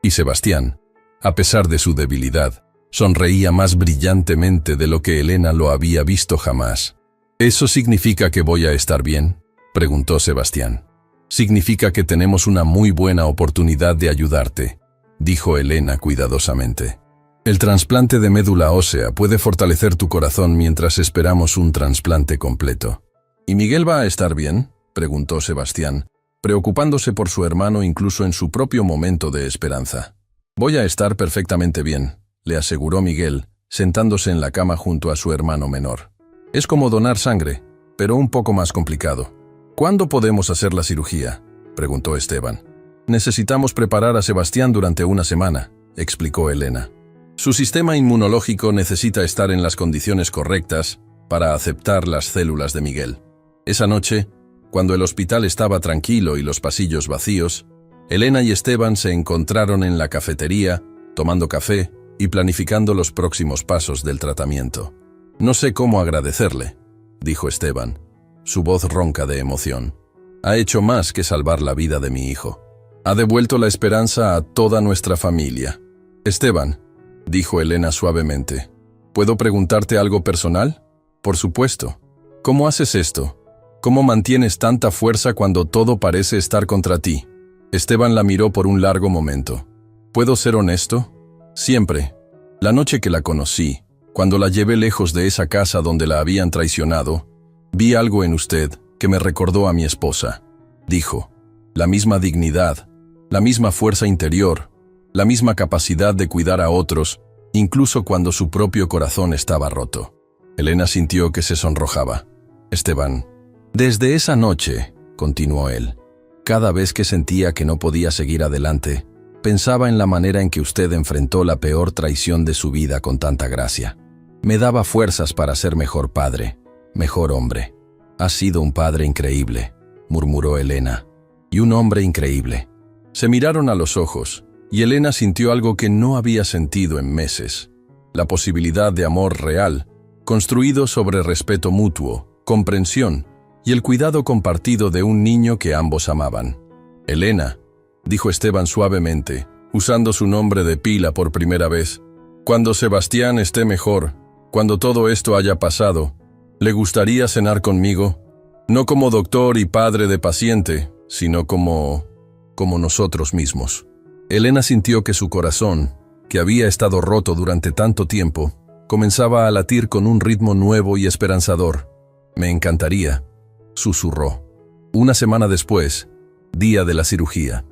Y Sebastián, a pesar de su debilidad, sonreía más brillantemente de lo que Elena lo había visto jamás. «¿Eso significa que voy a estar bien?», preguntó Sebastián. «Significa que tenemos una muy buena oportunidad de ayudarte», dijo Elena cuidadosamente. «El trasplante de médula ósea puede fortalecer tu corazón mientras esperamos un trasplante completo». «¿Y Miguel va a estar bien?», preguntó Sebastián, preocupándose por su hermano incluso en su propio momento de esperanza. «Voy a estar perfectamente bien», le aseguró Miguel, sentándose en la cama junto a su hermano menor. «Es como donar sangre, pero un poco más complicado». «¿Cuándo podemos hacer la cirugía?», preguntó Esteban. «Necesitamos preparar a Sebastián durante una semana», explicó Elena. «Su sistema inmunológico necesita estar en las condiciones correctas para aceptar las células de Miguel». Esa noche, cuando el hospital estaba tranquilo y los pasillos vacíos, Elena y Esteban se encontraron en la cafetería, tomando café y planificando los próximos pasos del tratamiento. «No sé cómo agradecerle», dijo Esteban, su voz ronca de emoción. «Ha hecho más que salvar la vida de mi hijo. Ha devuelto la esperanza a toda nuestra familia». «Esteban», dijo Elena suavemente, «¿puedo preguntarte algo personal?». «Por supuesto». «¿Cómo haces esto? ¿Cómo mantienes tanta fuerza cuando todo parece estar contra ti?». Esteban la miró por un largo momento. «¿Puedo ser honesto?». «Siempre. La noche que la conocí, cuando la llevé lejos de esa casa donde la habían traicionado, vi algo en usted que me recordó a mi esposa», dijo. «La misma dignidad, la misma fuerza interior, la misma capacidad de cuidar a otros, incluso cuando su propio corazón estaba roto». Elena sintió que se sonrojaba. «Esteban, desde esa noche», continuó él, «cada vez que sentía que no podía seguir adelante, pensaba en la manera en que usted enfrentó la peor traición de su vida con tanta gracia. Me daba fuerzas para ser mejor padre, mejor hombre». «Has sido un padre increíble», murmuró Elena, «y un hombre increíble». Se miraron a los ojos, y Elena sintió algo que no había sentido en meses: la posibilidad de amor real, construido sobre respeto mutuo, comprensión y el cuidado compartido de un niño que ambos amaban. «Elena», dijo Esteban suavemente, usando su nombre de pila por primera vez, «cuando Sebastián esté mejor, cuando todo esto haya pasado, ¿le gustaría cenar conmigo? No como doctor y padre de paciente, sino como nosotros mismos». Elena sintió que su corazón, que había estado roto durante tanto tiempo, comenzaba a latir con un ritmo nuevo y esperanzador. «Me encantaría», susurró. Una semana después, día de la cirugía.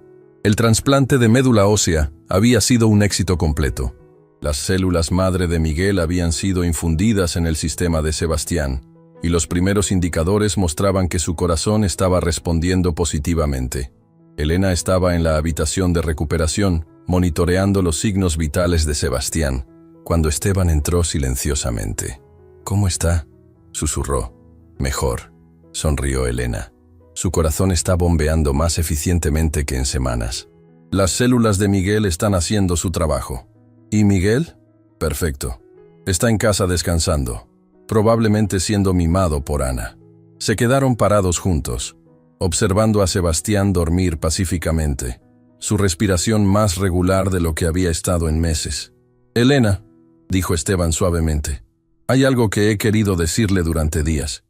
El trasplante de médula ósea había sido un éxito completo. Las células madre de Miguel habían sido infundidas en el sistema de Sebastián, y los primeros indicadores mostraban que su corazón estaba respondiendo positivamente. Elena estaba en la habitación de recuperación, monitoreando los signos vitales de Sebastián, cuando Esteban entró silenciosamente. «¿Cómo está?», susurró. «Mejor», sonrió Elena. Su corazón está bombeando más eficientemente que en semanas. «Las células de Miguel están haciendo su trabajo». «¿Y Miguel?». «Perfecto. Está en casa descansando, probablemente siendo mimado por Ana». Se quedaron parados juntos, observando a Sebastián dormir pacíficamente, su respiración más regular de lo que había estado en meses. «Elena», dijo Esteban suavemente, «hay algo que he querido decirle durante días».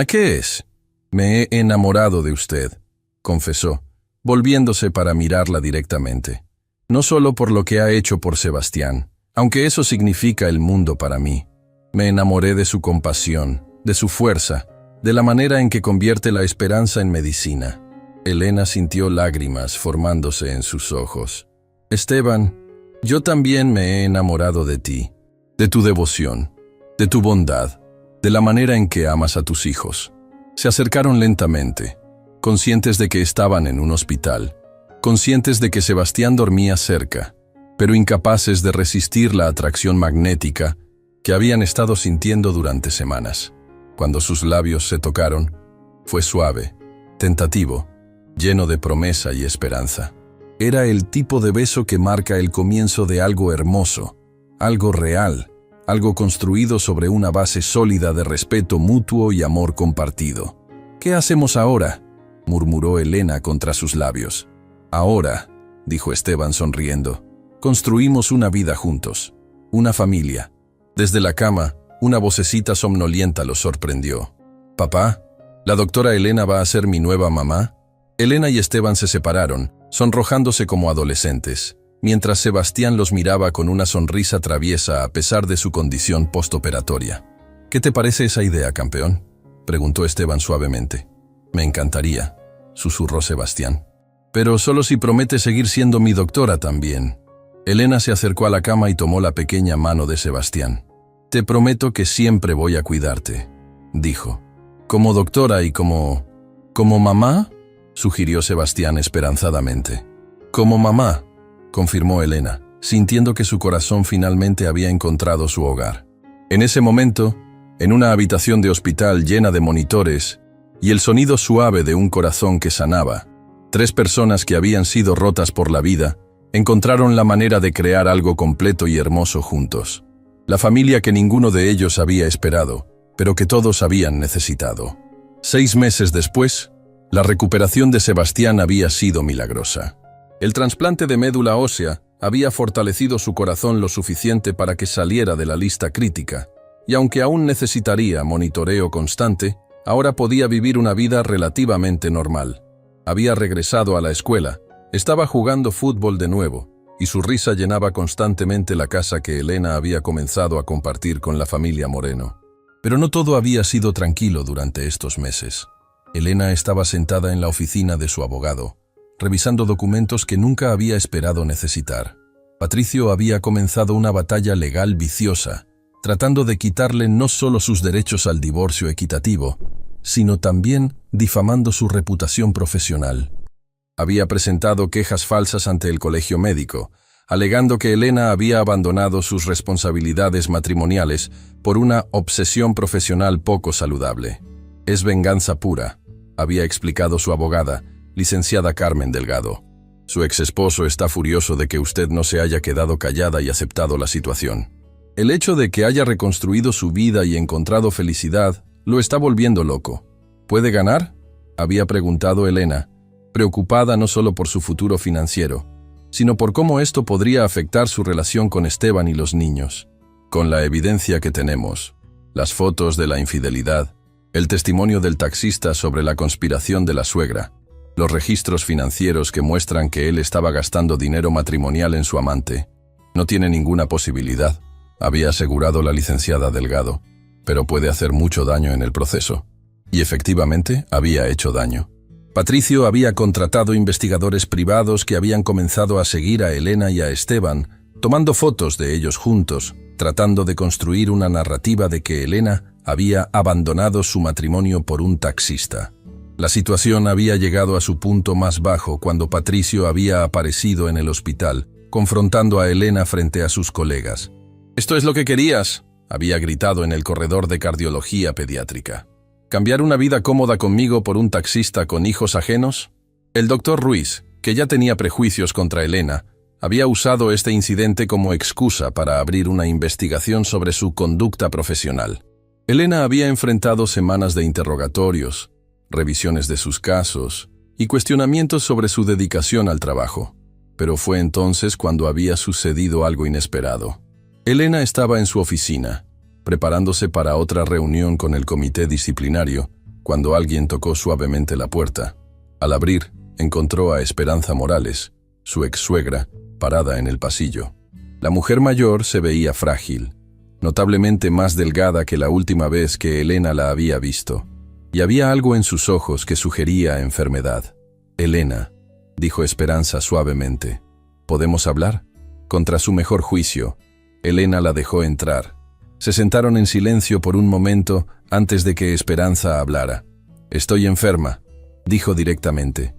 «¿Qué es?». «Me he enamorado de usted», confesó, volviéndose para mirarla directamente. «No solo por lo que ha hecho por Sebastián, aunque eso significa el mundo para mí. Me enamoré de su compasión, de su fuerza, de la manera en que convierte la esperanza en medicina». Elena sintió lágrimas formándose en sus ojos. «Esteban», Yo también me he enamorado de ti, de tu devoción, de tu bondad, de la manera en que amas a tus hijos. Se acercaron lentamente, conscientes de que estaban en un hospital, conscientes de que Sebastián dormía cerca, pero incapaces de resistir la atracción magnética que habían estado sintiendo durante semanas. Cuando sus labios se tocaron, fue suave, tentativo, lleno de promesa y esperanza. Era el tipo de beso que marca el comienzo de algo hermoso, algo real, algo construido sobre una base sólida de respeto mutuo y amor compartido. «¿Qué hacemos ahora?», murmuró Elena contra sus labios. «Ahora», dijo Esteban sonriendo, «construimos una vida juntos, una familia». Desde la cama, una vocecita somnolienta los sorprendió. «Papá, ¿la doctora Elena va a ser mi nueva mamá?». Elena y Esteban se separaron, sonrojándose como adolescentes, mientras Sebastián los miraba con una sonrisa traviesa a pesar de su condición postoperatoria. «¿Qué te parece esa idea, campeón?», preguntó Esteban suavemente. «Me encantaría», susurró Sebastián. «Pero solo si prometes seguir siendo mi doctora también». Elena se acercó a la cama y tomó la pequeña mano de Sebastián. «Te prometo que siempre voy a cuidarte», dijo. «Como doctora y como mamá», sugirió Sebastián esperanzadamente. «Como mamá», confirmó Elena, sintiendo que su corazón finalmente había encontrado su hogar. En ese momento, en una habitación de hospital llena de monitores y el sonido suave de un corazón que sanaba, 3 personas que habían sido rotas por la vida encontraron la manera de crear algo completo y hermoso juntos. La familia que ninguno de ellos había esperado, pero que todos habían necesitado. 6 meses después, la recuperación de Sebastián había sido milagrosa. El trasplante de médula ósea había fortalecido su corazón lo suficiente para que saliera de la lista crítica, y aunque aún necesitaría monitoreo constante, ahora podía vivir una vida relativamente normal. Había regresado a la escuela, estaba jugando fútbol de nuevo, y su risa llenaba constantemente la casa que Elena había comenzado a compartir con la familia Moreno. Pero no todo había sido tranquilo durante estos meses. Elena estaba sentada en la oficina de su abogado, revisando documentos que nunca había esperado necesitar. Patricio había comenzado una batalla legal viciosa, tratando de quitarle no solo sus derechos al divorcio equitativo, sino también difamando su reputación profesional. Había presentado quejas falsas ante el colegio médico, alegando que Elena había abandonado sus responsabilidades matrimoniales por una obsesión profesional poco saludable. «Es venganza pura», había explicado su abogada, licenciada Carmen Delgado. «Su exesposo está furioso de que usted no se haya quedado callada y aceptado la situación. El hecho de que haya reconstruido su vida y encontrado felicidad lo está volviendo loco. ¿Puede ganar?», había preguntado Elena, preocupada no solo por su futuro financiero, sino por cómo esto podría afectar su relación con Esteban y los niños. «Con la evidencia que tenemos, las fotos de la infidelidad, el testimonio del taxista sobre la conspiración de la suegra, los registros financieros que muestran que él estaba gastando dinero matrimonial en su amante, no tiene ninguna posibilidad», había asegurado la licenciada Delgado, «pero puede hacer mucho daño en el proceso». Y efectivamente había hecho daño. Patricio había contratado investigadores privados que habían comenzado a seguir a Elena y a Esteban, tomando fotos de ellos juntos, tratando de construir una narrativa de que Elena había abandonado su matrimonio por un taxista. La situación había llegado a su punto más bajo cuando Patricio había aparecido en el hospital, confrontando a Elena frente a sus colegas. «¿Esto es lo que querías?», había gritado en el corredor de cardiología pediátrica. «¿Cambiar una vida cómoda conmigo por un taxista con hijos ajenos?». El doctor Ruiz, que ya tenía prejuicios contra Elena, había usado este incidente como excusa para abrir una investigación sobre su conducta profesional. Elena había enfrentado semanas de interrogatorios, revisiones de sus casos y cuestionamientos sobre su dedicación al trabajo. Pero fue entonces cuando había sucedido algo inesperado. Elena estaba en su oficina, preparándose para otra reunión con el comité disciplinario, cuando alguien tocó suavemente la puerta. Al abrir, encontró a Esperanza Morales, su ex-suegra, parada en el pasillo. La mujer mayor se veía frágil, notablemente más delgada que la última vez que Elena la había visto, y había algo en sus ojos que sugería enfermedad. «Elena», dijo Esperanza suavemente, «¿podemos hablar?». Contra su mejor juicio, Elena la dejó entrar. Se sentaron en silencio por un momento antes de que Esperanza hablara. «Estoy enferma», dijo directamente.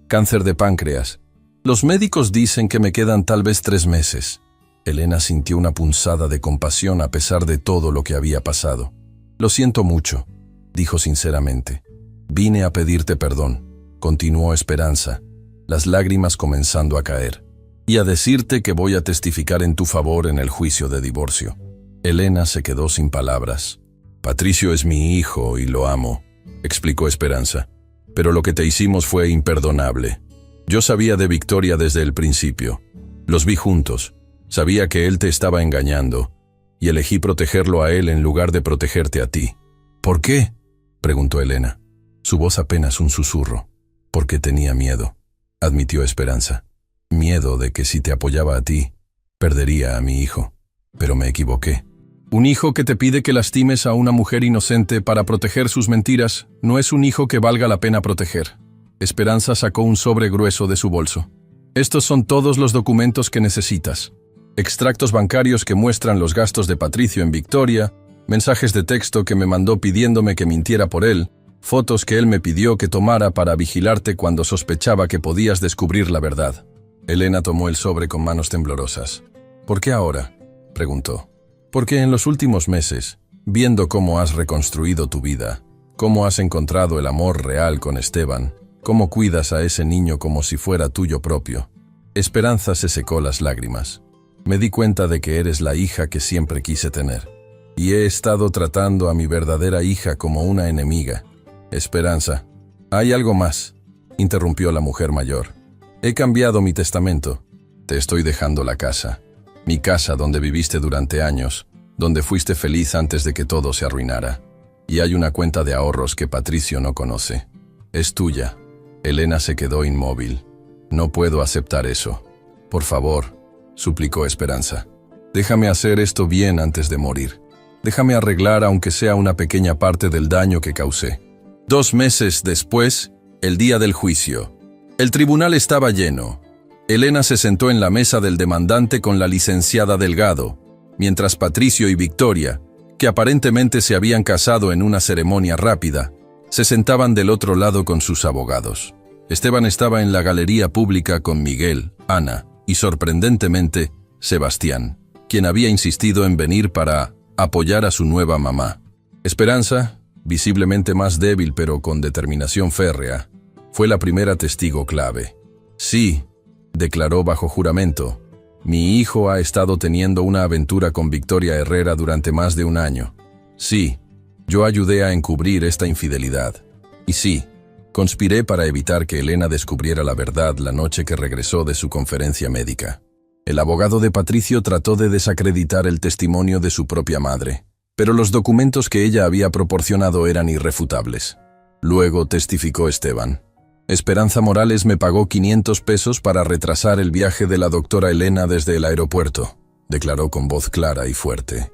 «Cáncer de páncreas. Los médicos dicen que me quedan tal vez 3 meses». Elena sintió una punzada de compasión a pesar de todo lo que había pasado. «Lo siento mucho», dijo sinceramente. «Vine a pedirte perdón», continuó Esperanza, las lágrimas comenzando a caer, «y a decirte que voy a testificar en tu favor en el juicio de divorcio». Elena se quedó sin palabras. «Patricio es mi hijo y lo amo», explicó Esperanza, «pero lo que te hicimos fue imperdonable. Yo sabía de Victoria desde el principio. Los vi juntos. Sabía que él te estaba engañando y elegí protegerlo a él en lugar de protegerte a ti». «¿Por qué?», preguntó Elena. Su voz apenas un susurro. «Porque tenía miedo», admitió Esperanza. «Miedo de que si te apoyaba a ti, perdería a mi hijo. Pero me equivoqué». «Un hijo que te pide que lastimes a una mujer inocente para proteger sus mentiras no es un hijo que valga la pena proteger». Esperanza sacó un sobre grueso de su bolso. «Estos son todos los documentos que necesitas. Extractos bancarios que muestran los gastos de Patricio en Victoria, mensajes de texto que me mandó pidiéndome que mintiera por él, fotos que él me pidió que tomara para vigilarte cuando sospechaba que podías descubrir la verdad». Elena tomó el sobre con manos temblorosas. «¿Por qué ahora?», preguntó. «Porque en los últimos meses, viendo cómo has reconstruido tu vida, cómo has encontrado el amor real con Esteban, cómo cuidas a ese niño como si fuera tuyo propio». Esperanza se secó las lágrimas. «Me di cuenta de que eres la hija que siempre quise tener. Y he estado tratando a mi verdadera hija como una enemiga». «Esperanza, hay algo más», interrumpió la mujer mayor. «He cambiado mi testamento. Te estoy dejando la casa. Mi casa donde viviste durante años, donde fuiste feliz antes de que todo se arruinara. Y hay una cuenta de ahorros que Patricio no conoce. Es tuya». Elena se quedó inmóvil. «No puedo aceptar eso. Por favor», suplicó Esperanza. «Déjame hacer esto bien antes de morir. Déjame arreglar aunque sea una pequeña parte del daño que causé». 2 meses después, el día del juicio. El tribunal estaba lleno. Elena se sentó en la mesa del demandante con la licenciada Delgado, mientras Patricio y Victoria, que aparentemente se habían casado en una ceremonia rápida, se sentaban del otro lado con sus abogados. Esteban estaba en la galería pública con Miguel, Ana y, sorprendentemente, Sebastián, quien había insistido en venir para apoyar a su nueva mamá. Esperanza, visiblemente más débil pero con determinación férrea, fue la primera testigo clave. «Sí», declaró bajo juramento, «mi hijo ha estado teniendo una aventura con Victoria Herrera durante más de 1 año. Sí, yo ayudé a encubrir esta infidelidad. Y sí, conspiré para evitar que Elena descubriera la verdad la noche que regresó de su conferencia médica». El abogado de Patricio trató de desacreditar el testimonio de su propia madre, pero los documentos que ella había proporcionado eran irrefutables. Luego testificó Esteban. «Esperanza Morales me pagó 500 pesos para retrasar el viaje de la doctora Elena desde el aeropuerto», declaró con voz clara y fuerte.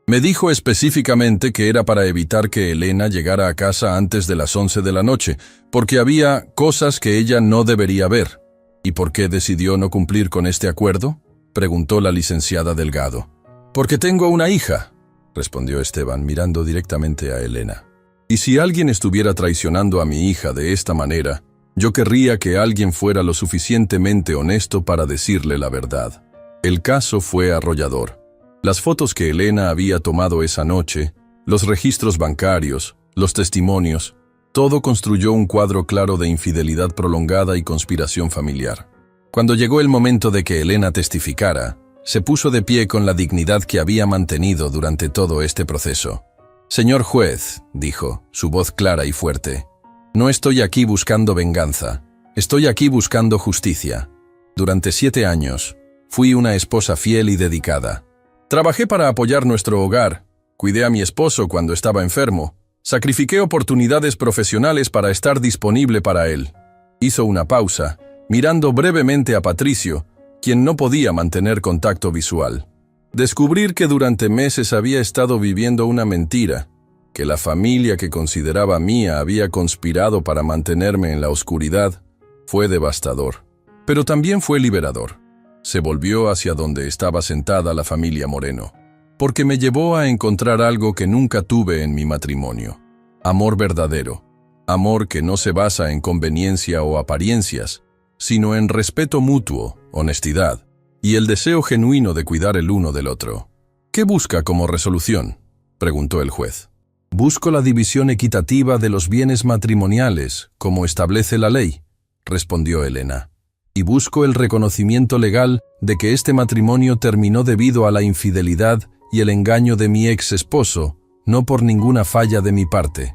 «Me dijo específicamente que era para evitar que Elena llegara a casa antes de las 11 de la noche, porque había cosas que ella no debería ver». «¿Y por qué decidió no cumplir con este acuerdo?», preguntó la licenciada Delgado. «Porque tengo una hija», respondió Esteban mirando directamente a Elena. «Y si alguien estuviera traicionando a mi hija de esta manera, yo querría que alguien fuera lo suficientemente honesto para decirle la verdad». El caso fue arrollador. Las fotos que Elena había tomado esa noche, los registros bancarios, los testimonios, todo construyó un cuadro claro de infidelidad prolongada y conspiración familiar. Cuando llegó el momento de que Elena testificara, se puso de pie con la dignidad que había mantenido durante todo este proceso. «Señor juez», dijo, su voz clara y fuerte, «no estoy aquí buscando venganza, estoy aquí buscando justicia. Durante 7 años, fui una esposa fiel y dedicada. Trabajé para apoyar nuestro hogar, cuidé a mi esposo cuando estaba enfermo, sacrifiqué oportunidades profesionales para estar disponible para él». Hizo una pausa, mirando brevemente a Patricio, quien no podía mantener contacto visual. Descubrir que durante meses había estado viviendo una mentira, que la familia que consideraba mía había conspirado para mantenerme en la oscuridad, fue devastador. Pero también fue liberador. Se volvió hacia donde estaba sentada la familia Moreno. Porque me llevó a encontrar algo que nunca tuve en mi matrimonio. Amor verdadero. Amor que no se basa en conveniencia o apariencias, sino en respeto mutuo, honestidad y el deseo genuino de cuidar el uno del otro. ¿Qué busca como resolución?, preguntó el juez. Busco la división equitativa de los bienes matrimoniales, como establece la ley, respondió Elena. Y busco el reconocimiento legal de que este matrimonio terminó debido a la infidelidad y el engaño de mi ex esposo, no por ninguna falla de mi parte.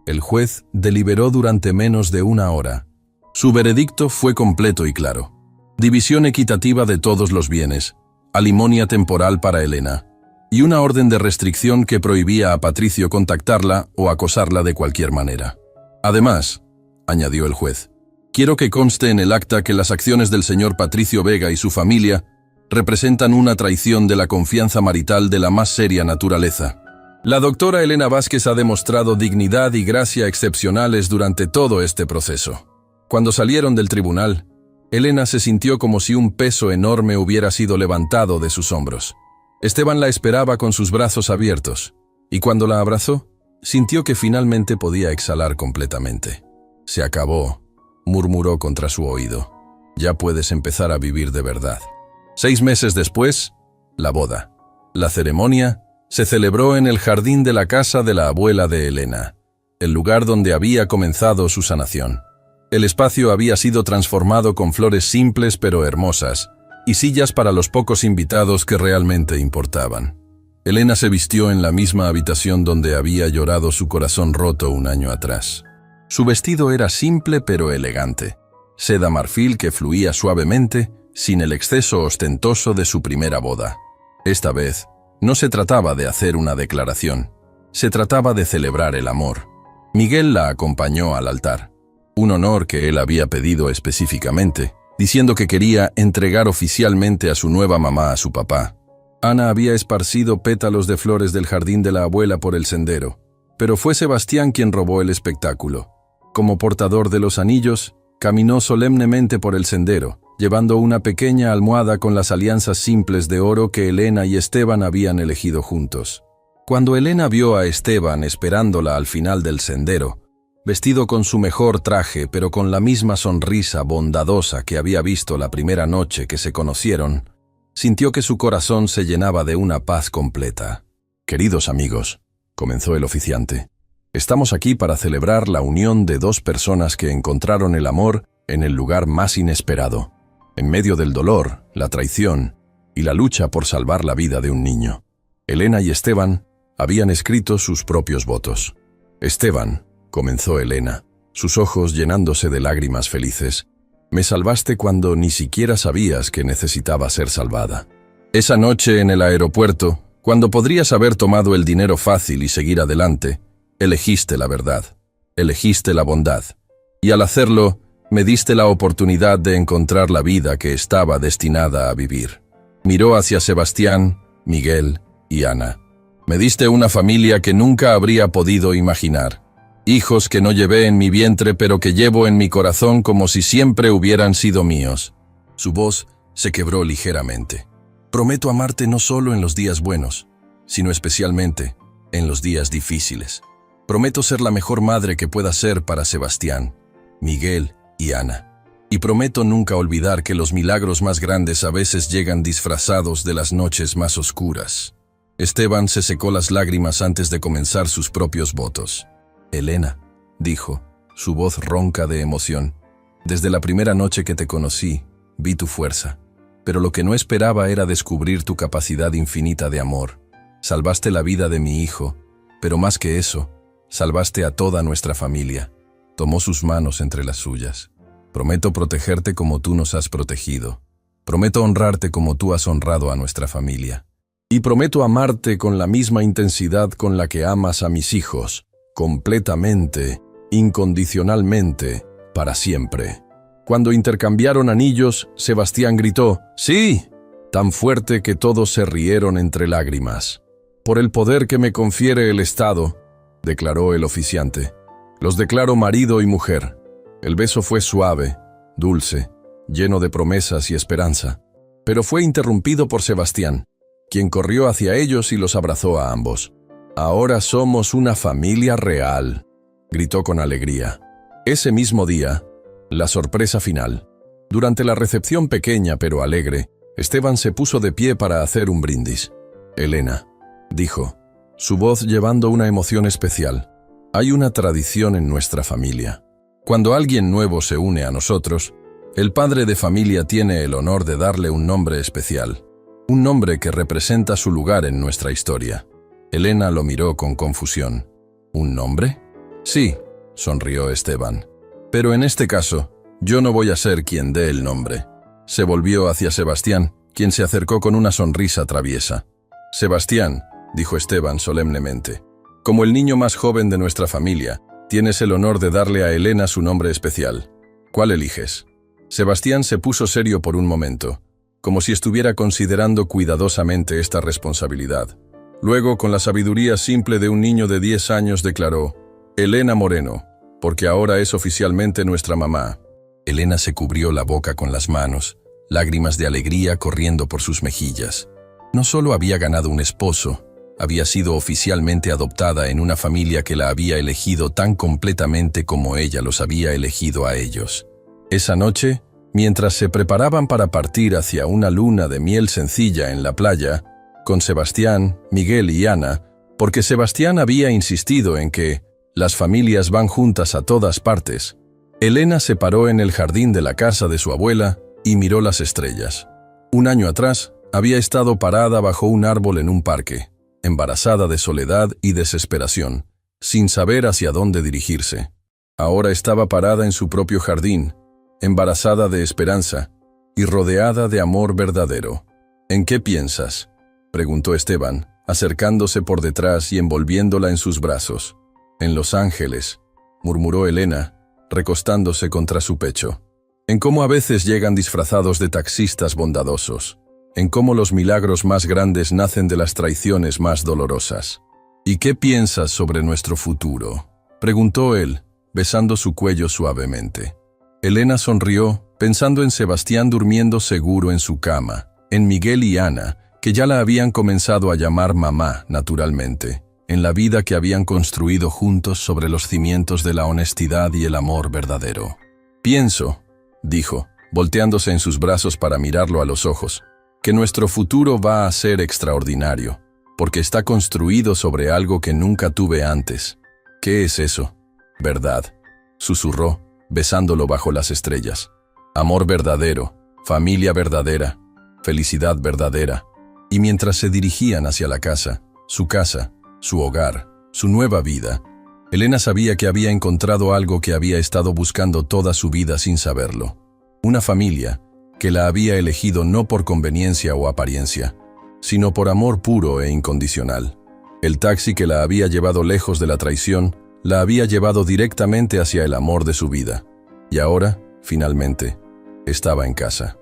El juez deliberó durante menos de 1 hora. Su veredicto fue completo y claro. División equitativa de todos los bienes, alimonia temporal para Elena, y una orden de restricción que prohibía a Patricio contactarla o acosarla de cualquier manera. Además, añadió el juez, quiero que conste en el acta que las acciones del señor Patricio Vega y su familia representan una traición de la confianza marital de la más seria naturaleza. La doctora Elena Vázquez ha demostrado dignidad y gracia excepcionales durante todo este proceso. Cuando salieron del tribunal, Elena se sintió como si un peso enorme hubiera sido levantado de sus hombros. Esteban la esperaba con sus brazos abiertos, y cuando la abrazó, sintió que finalmente podía exhalar completamente. Se acabó, murmuró contra su oído. Ya puedes empezar a vivir de verdad. 6 meses después, la boda. La ceremonia se celebró en el jardín de la casa de la abuela de Elena, el lugar donde había comenzado su sanación. El espacio había sido transformado con flores simples pero hermosas y sillas para los pocos invitados que realmente importaban. Elena se vistió en la misma habitación donde había llorado su corazón roto 1 año atrás. Su vestido era simple pero elegante, seda marfil que fluía suavemente, sin el exceso ostentoso de su primera boda. Esta vez, no se trataba de hacer una declaración, se trataba de celebrar el amor. Miguel la acompañó al altar, un honor que él había pedido específicamente, diciendo que quería entregar oficialmente a su nueva mamá a su papá. Ana había esparcido pétalos de flores del jardín de la abuela por el sendero, pero fue Sebastián quien robó el espectáculo. Como portador de los anillos, caminó solemnemente por el sendero, llevando una pequeña almohada con las alianzas simples de oro que Elena y Esteban habían elegido juntos. Cuando Elena vio a Esteban esperándola al final del sendero, vestido con su mejor traje pero con la misma sonrisa bondadosa que había visto la primera noche que se conocieron, sintió que su corazón se llenaba de una paz completa. «Queridos amigos», comenzó el oficiante, «estamos aquí para celebrar la unión de 2 personas que encontraron el amor en el lugar más inesperado, en medio del dolor, la traición y la lucha por salvar la vida de un niño. Elena y Esteban habían escrito sus propios votos. Esteban», comenzó Elena, sus ojos llenándose de lágrimas felices, «me salvaste cuando ni siquiera sabías que necesitaba ser salvada. Esa noche en el aeropuerto, cuando podrías haber tomado el dinero fácil y seguir adelante, elegiste la verdad, elegiste la bondad, y al hacerlo, me diste la oportunidad de encontrar la vida que estaba destinada a vivir». Miró hacia Sebastián, Miguel y Ana. «Me diste una familia que nunca habría podido imaginar. Hijos que no llevé en mi vientre pero que llevo en mi corazón como si siempre hubieran sido míos». Su voz se quebró ligeramente. «Prometo amarte no solo en los días buenos, sino especialmente en los días difíciles. Prometo ser la mejor madre que pueda ser para Sebastián, Miguel y Ana. Y prometo nunca olvidar que los milagros más grandes a veces llegan disfrazados de las noches más oscuras». Esteban se secó las lágrimas antes de comenzar sus propios votos. «Elena», dijo, su voz ronca de emoción, «desde la primera noche que te conocí, vi tu fuerza, pero lo que no esperaba era descubrir tu capacidad infinita de amor. Salvaste la vida de mi hijo, pero más que eso, salvaste a toda nuestra familia». Tomó sus manos entre las suyas. «Prometo protegerte como tú nos has protegido. Prometo honrarte como tú has honrado a nuestra familia. Y prometo amarte con la misma intensidad con la que amas a mis hijos, completamente, incondicionalmente, para siempre». Cuando intercambiaron anillos, Sebastián gritó, «¡Sí!», tan fuerte que todos se rieron entre lágrimas. «Por el poder que me confiere el Estado», declaró el oficiante, «los declaro marido y mujer». El beso fue suave, dulce, lleno de promesas y esperanza. pero fue interrumpido por Sebastián, quien corrió hacia ellos y los abrazó a ambos. «Ahora somos una familia real», gritó con alegría. Ese mismo día, la sorpresa final. Durante la recepción pequeña pero alegre, Esteban se puso de pie para hacer un brindis. «Elena», dijo, su voz llevando una emoción especial. «Hay una tradición en nuestra familia. Cuando alguien nuevo se une a nosotros, el padre de familia tiene el honor de darle un nombre especial, un nombre que representa su lugar en nuestra historia». Elena lo miró con confusión. «¿Un nombre?» «Sí», sonrió Esteban. «Pero en este caso, yo no voy a ser quien dé el nombre». Se volvió hacia Sebastián, quien se acercó con una sonrisa traviesa. «Sebastián», dijo Esteban solemnemente, «como el niño más joven de nuestra familia, tienes el honor de darle a Elena su nombre especial. ¿Cuál eliges?» Sebastián se puso serio por un momento, como si estuviera considerando cuidadosamente esta responsabilidad. Luego, con la sabiduría simple de un niño de 10 años, declaró: «Elena Moreno, porque ahora es oficialmente nuestra mamá». Elena se cubrió la boca con las manos, lágrimas de alegría corriendo por sus mejillas. No solo había ganado un esposo, había sido oficialmente adoptada en una familia que la había elegido tan completamente como ella los había elegido a ellos. Esa noche, mientras se preparaban para partir hacia una luna de miel sencilla en la playa, con Sebastián, Miguel y Ana, porque Sebastián había insistido en que las familias van juntas a todas partes, Elena se paró en el jardín de la casa de su abuela y miró las estrellas. Un año atrás, había estado parada bajo un árbol en un parque, embarazada de soledad y desesperación, sin saber hacia dónde dirigirse. Ahora estaba parada en su propio jardín, embarazada de esperanza y rodeada de amor verdadero. «¿En qué piensas?», preguntó Esteban, acercándose por detrás y envolviéndola en sus brazos. «En Los Ángeles», murmuró Elena, recostándose contra su pecho. «En cómo a veces llegan disfrazados de taxistas bondadosos, en cómo los milagros más grandes nacen de las traiciones más dolorosas». «¿Y qué piensas sobre nuestro futuro?», preguntó él, besando su cuello suavemente. Elena sonrió, pensando en Sebastián durmiendo seguro en su cama, en Miguel y Ana, que ya la habían comenzado a llamar mamá, naturalmente, en la vida que habían construido juntos sobre los cimientos de la honestidad y el amor verdadero. «Pienso», dijo, volteándose en sus brazos para mirarlo a los ojos, «que nuestro futuro va a ser extraordinario, porque está construido sobre algo que nunca tuve antes». «¿Qué es eso?», «Verdad», susurró, besándolo bajo las estrellas. «Amor verdadero, familia verdadera, felicidad verdadera». Y mientras se dirigían hacia la casa, su hogar, su nueva vida, Elena sabía que había encontrado algo que había estado buscando toda su vida sin saberlo. Una familia que la había elegido no por conveniencia o apariencia, sino por amor puro e incondicional. El taxi que la había llevado lejos de la traición, la había llevado directamente hacia el amor de su vida. Y ahora, finalmente, estaba en casa.